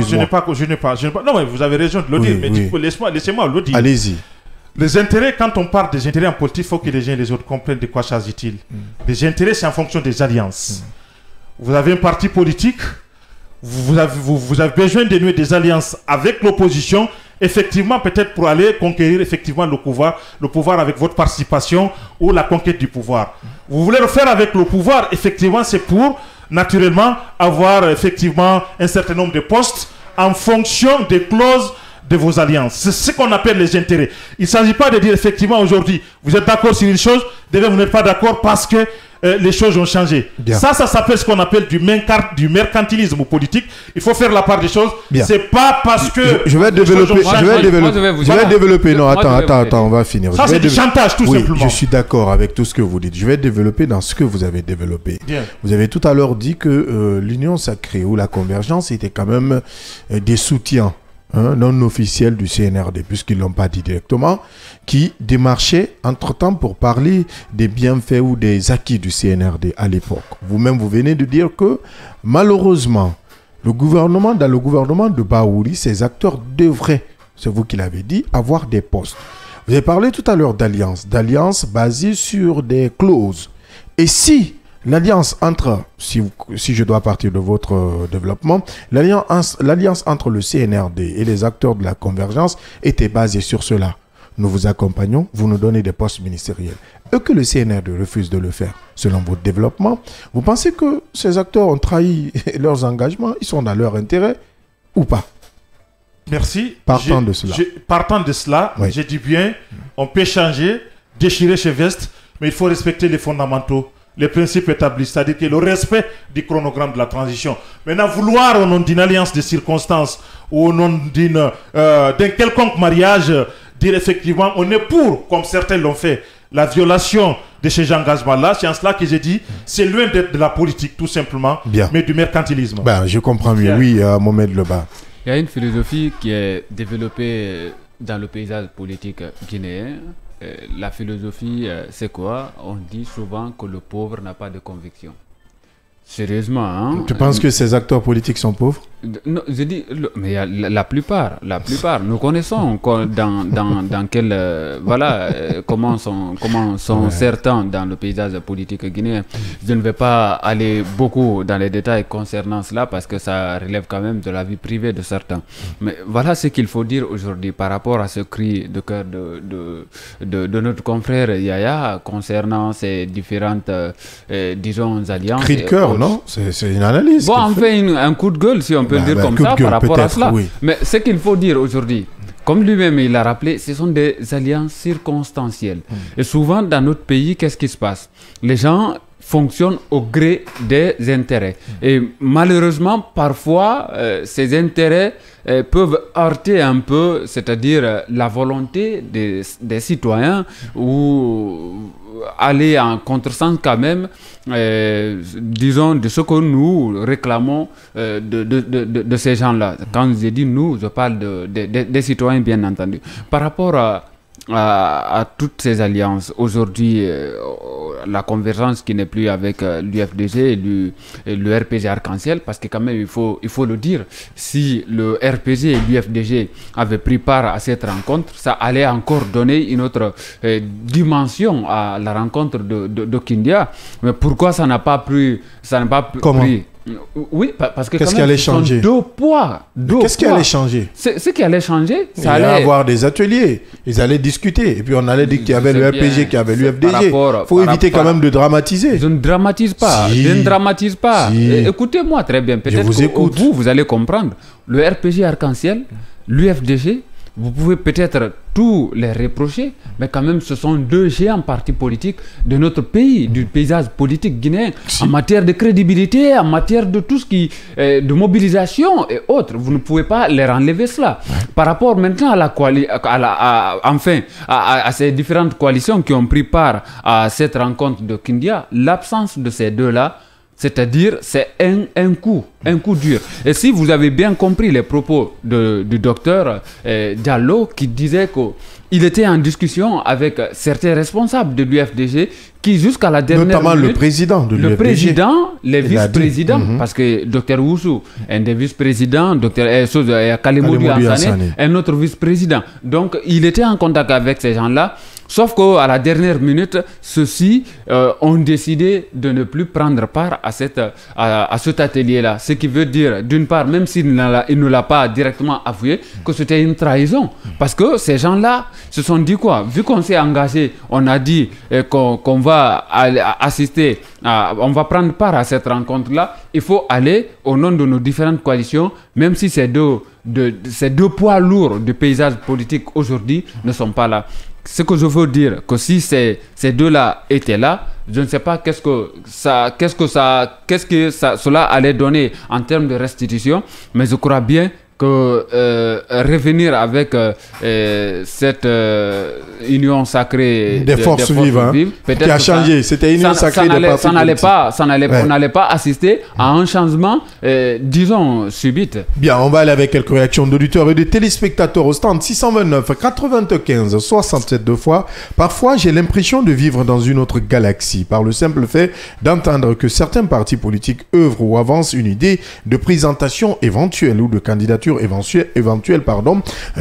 Non, mais vous avez raison de le dire, mais laissez-moi le dire. Allez-y. Les intérêts, quand on parle des intérêts en politique, il faut que les uns et les autres comprennent de quoi s'agit-il. Les intérêts, c'est en fonction des alliances. Vous avez un parti politique, vous avez besoin de nouer des alliances avec l'opposition, effectivement, peut-être pour aller conquérir effectivement le pouvoir avec votre participation ou la conquête du pouvoir. Vous voulez le faire avec le pouvoir, effectivement, c'est pour, naturellement, avoir effectivement un certain nombre de postes en fonction des clauses de vos alliances. C'est ce qu'on appelle les intérêts. Il ne s'agit pas de dire effectivement aujourd'hui, vous êtes d'accord sur une chose, demain vous n'êtes pas d'accord parce que les choses ont changé. Bien. Ça s'appelle ce qu'on appelle du mercantilisme politique. Il faut faire la part des choses. C'est pas parce que... Je vais développer. Non, attends, on va finir. Ça, c'est du chantage, tout simplement. Je suis d'accord avec tout ce que vous dites. Je vais développer dans ce que vous avez développé. Bien. Vous avez tout à l'heure dit que l'Union sacrée ou la convergence était quand même des soutiens non officiels du CNRD, puisqu'ils ne l'ont pas dit directement, qui démarchaient entre-temps pour parler des bienfaits ou des acquis du CNRD à l'époque. Vous-même, vous venez de dire que, malheureusement, dans le gouvernement de Bahouri, ces acteurs devraient, c'est vous qui l'avez dit, avoir des postes. Vous avez parlé tout à l'heure d'alliance basée sur des clauses. Et si l'alliance entre, si je dois partir de votre développement, l'alliance entre le CNRD et les acteurs de la convergence était basée sur cela. Nous vous accompagnons, vous nous donnez des postes ministériels. Et que le CNRD refuse de le faire, selon votre développement, vous pensez que ces acteurs ont trahi leurs engagements, ils sont dans leur intérêt ou pas? Merci. Partant de cela, oui. J'ai dit bien, on peut changer, déchirer ses vestes, mais il faut respecter les fondamentaux. Les principes établis, c'est-à-dire que le respect du chronogramme de la transition. Maintenant, vouloir au nom d'une alliance de circonstances ou au nom d'un quelconque mariage, dire effectivement, on est pour, comme certains l'ont fait, la violation de ces engagements-là, c'est en cela que j'ai dit, c'est loin d'être de la politique, tout simplement, mais du mercantilisme. Je comprends mieux. Oui, Mohamed Leba. Il y a une philosophie qui est développée dans le paysage politique guinéen. La philosophie, c'est quoi? On dit souvent que le pauvre n'a pas de conviction. Sérieusement, hein? Tu penses que ces acteurs politiques sont pauvres? Non, je dis, mais la plupart, nous connaissons dans quel, comment sont certains dans le paysage politique guinéen. Je ne vais pas aller beaucoup dans les détails concernant cela parce que ça relève quand même de la vie privée de certains. Mais voilà ce qu'il faut dire aujourd'hui par rapport à ce cri de cœur de notre confrère Yaya concernant ces différentes, disons, alliances. Cri de cœur, non? C'est une analyse. Bon, on fait un coup de gueule si on peut le dire comme ça par rapport à cela. Oui. Mais ce qu'il faut dire aujourd'hui, comme lui-même il l'a rappelé, ce sont des alliances circonstancielles. Et souvent dans notre pays, qu'est-ce qui se passe? Les gens fonctionnent au gré des intérêts. Et malheureusement, parfois, ces intérêts peuvent heurter un peu, c'est-à-dire la volonté des citoyens ou aller en contresens quand même, disons, de ce que nous réclamons de ces gens-là. Quand je dis nous, je parle des citoyens, bien entendu. Par rapport à toutes ces alliances. Aujourd'hui, la convergence qui n'est plus avec l'UFDG et le RPG Arc-en-Ciel, parce que quand même, il faut le dire, si le RPG et l'UFDG avaient pris part à cette rencontre, ça allait encore donner une autre dimension à la rencontre de Kindia. Mais pourquoi ça n'a pas pris... Comment? Oui, parce que qu'est-ce qui allait changer? Deux poids. Qu'est-ce qui allait changer? Ce qui allait changer, il allait avoir des ateliers, ils allaient discuter, et puis on allait dire qu'il y avait le RPG, qu'il y avait l'UFDG. Il faut éviter quand même de dramatiser. Je ne dramatise pas. Si. Je ne dramatise pas. Si. Écoutez-moi très bien. Peut-être que vous allez comprendre. Le RPG Arc-en-Ciel, l'UFDG, vous pouvez peut-être tout les reprocher, mais quand même ce sont deux géants partis politiques de notre pays, du paysage politique guinéen, en matière de crédibilité, en matière de tout ce qui est de mobilisation et autres. Vous ne pouvez pas leur enlever cela. Par rapport maintenant à ces différentes coalitions qui ont pris part à cette rencontre de Kindia, l'absence de ces deux-là, c'est-à-dire, c'est un coup dur. Et si vous avez bien compris les propos du docteur Diallo, qui disait qu'il était en discussion avec certains responsables de l'UFDG, qui jusqu'à la dernière notamment minute, le président de l'UFDG. Le président, les vice-présidents, parce que Dr Oussou, un des vice-présidents, Dr Kalemodou Ansane, un autre vice-président. Donc, il était en contact avec ces gens-là. Sauf qu'à la dernière minute, ceux-ci ont décidé de ne plus prendre part à cet atelier-là. Ce qui veut dire, d'une part, même s'il ne l'a pas directement avoué, que c'était une trahison. Parce que ces gens-là se sont dit quoi? Vu qu'on s'est engagé, on a dit qu'on va assister, on va prendre part à cette rencontre-là, il faut aller au nom de nos différentes coalitions, même si ces deux poids lourds du paysage politique aujourd'hui ne sont pas là. Ce que je veux dire, que si ces deux-là étaient là, je ne sais pas qu'est-ce que cela allait donner en termes de restitution, mais je crois bien que revenir avec cette union sacrée des forces vives, qui a changé. C'était une union sacrée des partis politiques. On n'allait pas assister à un changement, disons, subite. Bien, on va aller avec quelques réactions d'auditeurs et de téléspectateurs au stand 629 95 67 deux fois. Parfois, j'ai l'impression de vivre dans une autre galaxie par le simple fait d'entendre que certains partis politiques œuvrent ou avancent une idée de présentation éventuelle ou de candidature éventuelle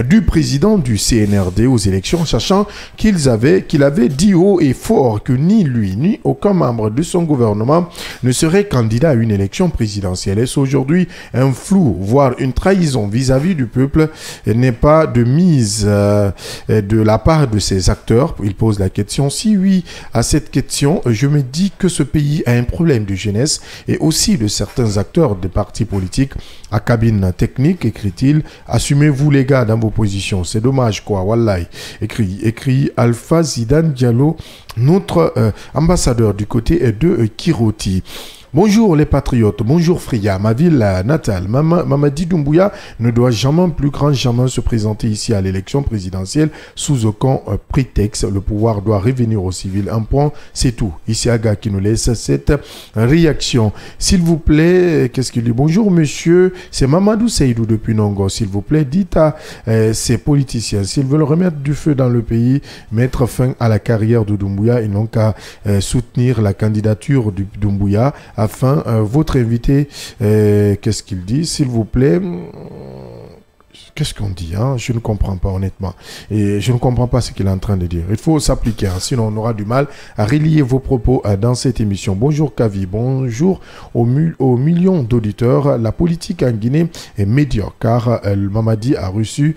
du président du CNRD aux élections, sachant qu'il avait dit haut et fort que ni lui ni aucun membre de son gouvernement ne serait candidat à une élection présidentielle. Est-ce aujourd'hui un flou, voire une trahison vis-à-vis du peuple n'est pas de mise de la part de ces acteurs? Il pose la question. Si oui à cette question, je me dis que ce pays a un problème de jeunesse et aussi de certains acteurs des partis politiques à cabine technique, écrit-il. Assumez-vous les gars dans vos positions. C'est dommage quoi, wallahi. Écrit Alpha Zidane Diallo, notre ambassadeur du côté de Kiroti. Bonjour les patriotes, bonjour Fria, ma ville natale. Mamadi Doumbouya ne doit jamais se présenter ici à l'élection présidentielle sous aucun prétexte. Le pouvoir doit revenir aux civils. Un point, c'est tout. Ici Aga qui nous laisse cette réaction. S'il vous plaît, qu'est-ce qu'il dit? Bonjour monsieur, c'est Mamadou Seydou depuis Nongo. S'il vous plaît, dites à ces politiciens, s'ils veulent remettre du feu dans le pays, mettre fin à la carrière de Doumbouya, ils n'ont qu'à soutenir la candidature de Doumbouya. Enfin, votre invité, qu'est-ce qu'il dit, s'il vous plaît? Qu'est-ce qu'on dit, hein? Je ne comprends pas honnêtement. Et je ne comprends pas ce qu'il est en train de dire. Il faut s'appliquer, hein, sinon on aura du mal à relier vos propos dans cette émission. Bonjour Kavi, bonjour aux millions d'auditeurs. La politique en Guinée est médiocre car Mamadi a reçu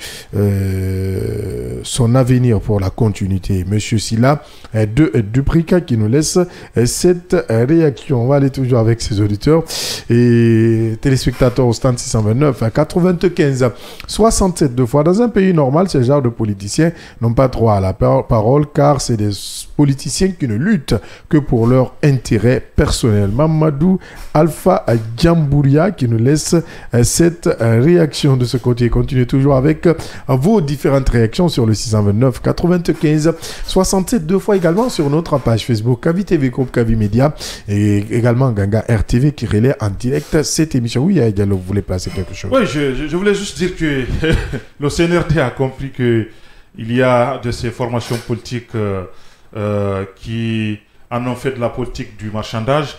son avenir pour la continuité. Monsieur Silla de Duprika qui nous laisse cette réaction. On va aller toujours avec ses auditeurs et téléspectateurs au stand 629 à 95 67 deux fois. Dans un pays normal, ces genres de politiciens n'ont pas droit à la parole car c'est des politiciens qui ne luttent que pour leur intérêt personnel. Mamadou Alpha Djambouria qui nous laisse cette réaction de ce côté. Continuez toujours avec vos différentes réactions sur le 629 95 67 deux fois, également sur notre page Facebook Kavi TV Groupe Kavi Média et également Ganga RTV qui relaie en direct cette émission. Oui, Diallo, vous voulez placer quelque chose? Oui, je voulais juste dire que le CNRD a compris que il y a de ces formations politiques qui en ont fait de la politique du marchandage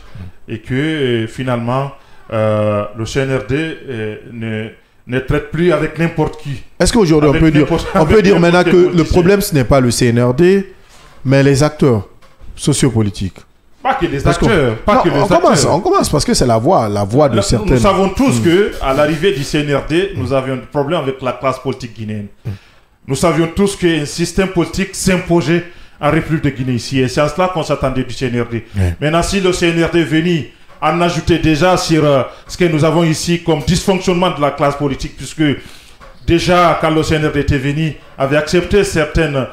et que finalement le CNRD ne traite plus avec n'importe qui. Est-ce qu'aujourd'hui on peut dire maintenant que le problème ce n'est pas le CNRD mais les acteurs sociopolitiques? Pas que les acteurs. On commence parce que c'est la voix de certains. Nous savons tous que à l'arrivée du CNRD, nous avions un problème avec la classe politique guinéenne. Nous savions tous qu'un système politique s'imposait en République de Guinée ici. Et c'est à cela qu'on s'attendait du CNRD. Maintenant, si le CNRD est venu en ajouter déjà sur ce que nous avons ici comme dysfonctionnement de la classe politique, puisque déjà, quand le CNRD était venu, avait accepté certains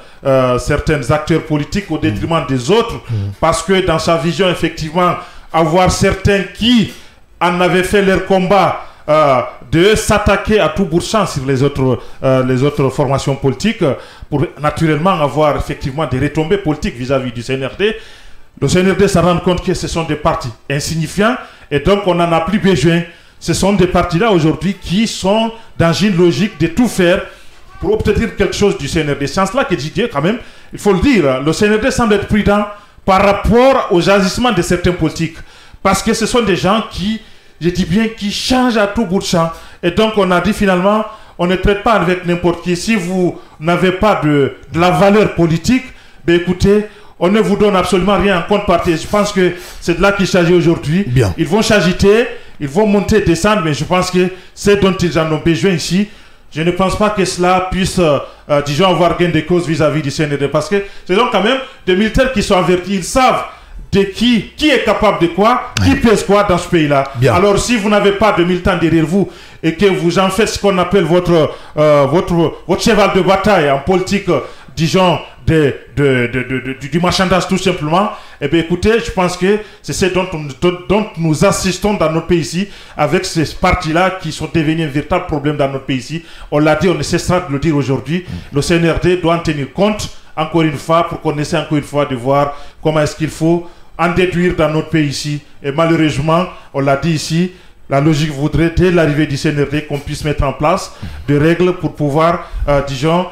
acteurs politiques au détriment des autres, parce que dans sa vision, effectivement, avoir certains qui en avaient fait leur combat de s'attaquer à tout bout de champ sur les autres formations politiques, pour naturellement avoir effectivement des retombées politiques vis-à-vis du CNRD. Le CNRD se rend compte que ce sont des partis insignifiants, et donc on n'en a plus besoin. Ce sont des partis-là aujourd'hui qui sont dans une logique de tout faire pour obtenir quelque chose du CNRD. C'est en cela que Didier, quand même, il faut le dire, le CNRD semble être prudent par rapport aux agissements de certains politiques. Parce que ce sont des gens qui, je dis bien, qui changent à tout bout de champ. Et donc on a dit finalement, on ne traite pas avec n'importe qui. Si vous n'avez pas de la valeur politique, ben écoutez, on ne vous donne absolument rien en contrepartie. Je pense que c'est de là qu'il s'agit aujourd'hui. Ils vont s'agiter. Ils vont monter, descendre, mais je pense que c'est dont ils en ont besoin ici. Je ne pense pas que cela puisse, disons, avoir gain de cause vis-à-vis du CNRD. Parce que c'est donc quand même des militaires qui sont avertis. Ils savent de qui est capable de quoi, qui pèse quoi dans ce pays-là. Alors si vous n'avez pas de militants derrière vous et que vous en faites ce qu'on appelle votre cheval de bataille en politique, disons, du marchandage tout simplement, eh bien écoutez, je pense que c'est ce dont nous assistons dans notre pays ici, avec ces partis-là qui sont devenus un véritable problème dans notre pays ici. On l'a dit, on ne cessera de le dire aujourd'hui. Le CNRD doit en tenir compte, encore une fois, pour qu'on essaie encore une fois de voir comment est-ce qu'il faut en déduire dans notre pays ici. Et malheureusement, on l'a dit ici, la logique voudrait, dès l'arrivée du CNRD, qu'on puisse mettre en place des règles pour pouvoir, disons,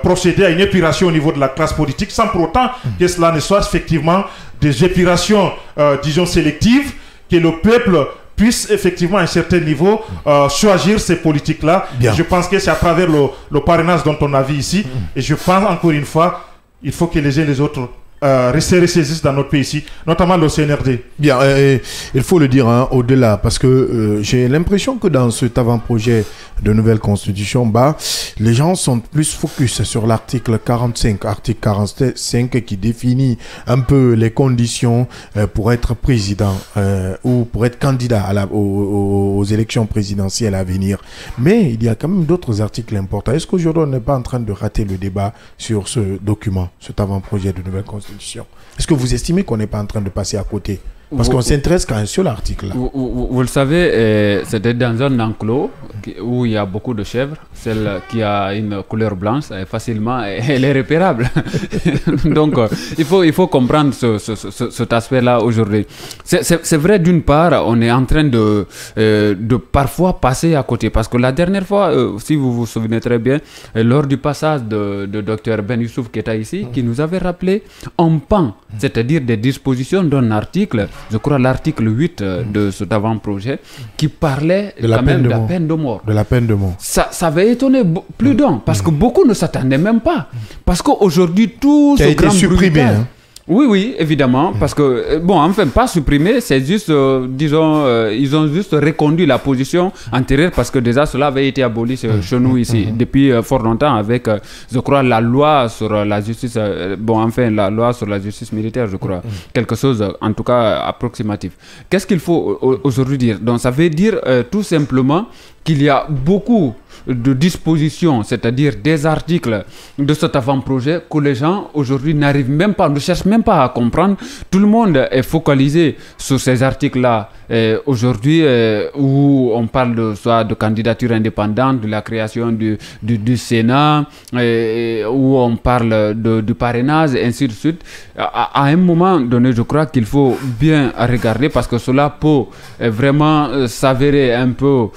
procéder à une épuration au niveau de la classe politique, sans pour autant que cela ne soit effectivement des épurations, disons, sélectives, que le peuple puisse effectivement à un certain niveau choisir ces politiques-là. Je pense que c'est à travers le parrainage dont on a vu ici. Et je pense encore une fois, il faut que les uns et les autres se ressaisissent dans notre pays ici, notamment le CNRD. Bien, il faut le dire au-delà, parce que j'ai l'impression que dans cet avant-projet de nouvelle constitution, les gens sont plus focus sur l'article 45 qui définit un peu les conditions pour être président ou pour être candidat aux élections présidentielles à venir. Mais il y a quand même d'autres articles importants. Est-ce qu'aujourd'hui on n'est pas en train de rater le débat sur ce document, cet avant-projet de nouvelle constitution? Est-ce que vous estimez qu'on n'est pas en train de passer à côté? Parce qu'on s'intéresse qu'à un seul article. Vous le savez, c'était dans un enclos où il y a beaucoup de chèvres. Celle qui a une couleur blanche, facilement, elle est repérable. Donc, il faut comprendre cet aspect-là aujourd'hui. C'est vrai, d'une part, on est en train de parfois passer à côté. Parce que la dernière fois, si vous vous souvenez très bien, lors du passage de Dr Ben Youssouf qui était ici, qui nous avait rappelé un pan, c'est-à-dire des dispositions d'un article, je crois l'article 8 de cet avant-projet, qui parlait de la peine de mort. De la peine de mort. Ça avait étonné plus d'un, parce que beaucoup ne s'attendaient même pas. Parce qu'aujourd'hui, tout ce grand supprimé. Oui, évidemment, parce que, enfin, pas supprimé, c'est juste, disons, ils ont juste reconduit la position antérieure, parce que déjà, cela avait été aboli chez nous ici, depuis fort longtemps, avec, je crois, la loi sur la justice, la loi sur la justice militaire, je crois, quelque chose, en tout cas, approximatif. Qu'est-ce qu'il faut aujourd'hui dire? Donc, ça veut dire, tout simplement, qu'il y a beaucoup de dispositions, c'est-à-dire des articles de cet avant-projet que les gens aujourd'hui n'arrivent même pas, ne cherchent même pas à comprendre. Tout le monde est focalisé sur ces articles-là aujourd'hui où on parle soit de candidature indépendante, de la création du Sénat, où on parle du parrainage, et ainsi de suite. À un moment donné, je crois qu'il faut bien regarder, parce que cela peut vraiment s'avérer un peu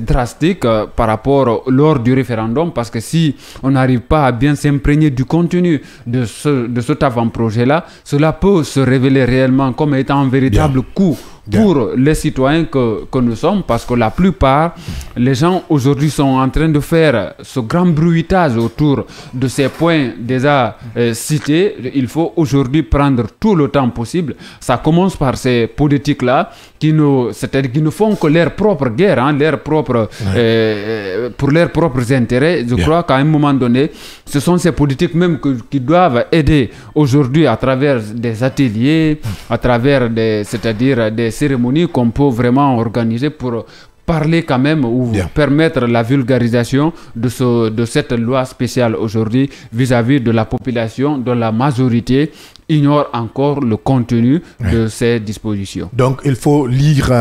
drastique par rapport lors du référendum, parce que si on n'arrive pas à bien s'imprégner du contenu de cet avant-projet-là, cela peut se révéler réellement comme étant un véritable coup pour les citoyens que nous sommes, parce que la plupart, les gens aujourd'hui sont en train de faire ce grand bruitage autour de ces points déjà cités. Il faut aujourd'hui prendre tout le temps possible. Ça commence par ces politiques-là c'est-à-dire qui ne font que leur propre guerre, hein, pour leurs propres intérêts. Je crois qu'à un moment donné, ce sont ces politiques même qui doivent aider aujourd'hui à travers des ateliers, à travers c'est-à-dire des cérémonies qu'on peut vraiment organiser pour parler quand même ou permettre la vulgarisation de cette loi spéciale aujourd'hui vis-à-vis de la population dont la majorité ignore encore le contenu de ces dispositions. Donc il faut lire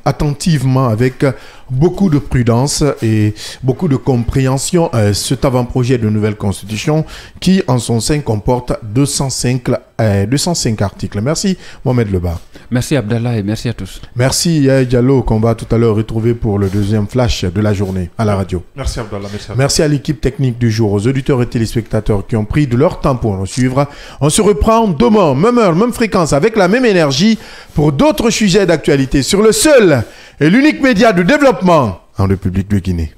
attentivement avec beaucoup de prudence et beaucoup de compréhension cet avant-projet de nouvelle constitution qui en son sein comporte 205 articles. Merci Mohamed Leba. Merci Abdallah et merci à tous. Merci Yaya Diallo qu'on va tout à l'heure retrouver pour le deuxième flash de la journée à la radio. Merci Abdallah. Merci à l'équipe technique du jour, aux auditeurs et téléspectateurs qui ont pris de leur temps pour nous suivre. On se reprend demain, même heure, même fréquence, avec la même énergie pour d'autres sujets d'actualité sur le seul et l'unique média de développement en République de Guinée.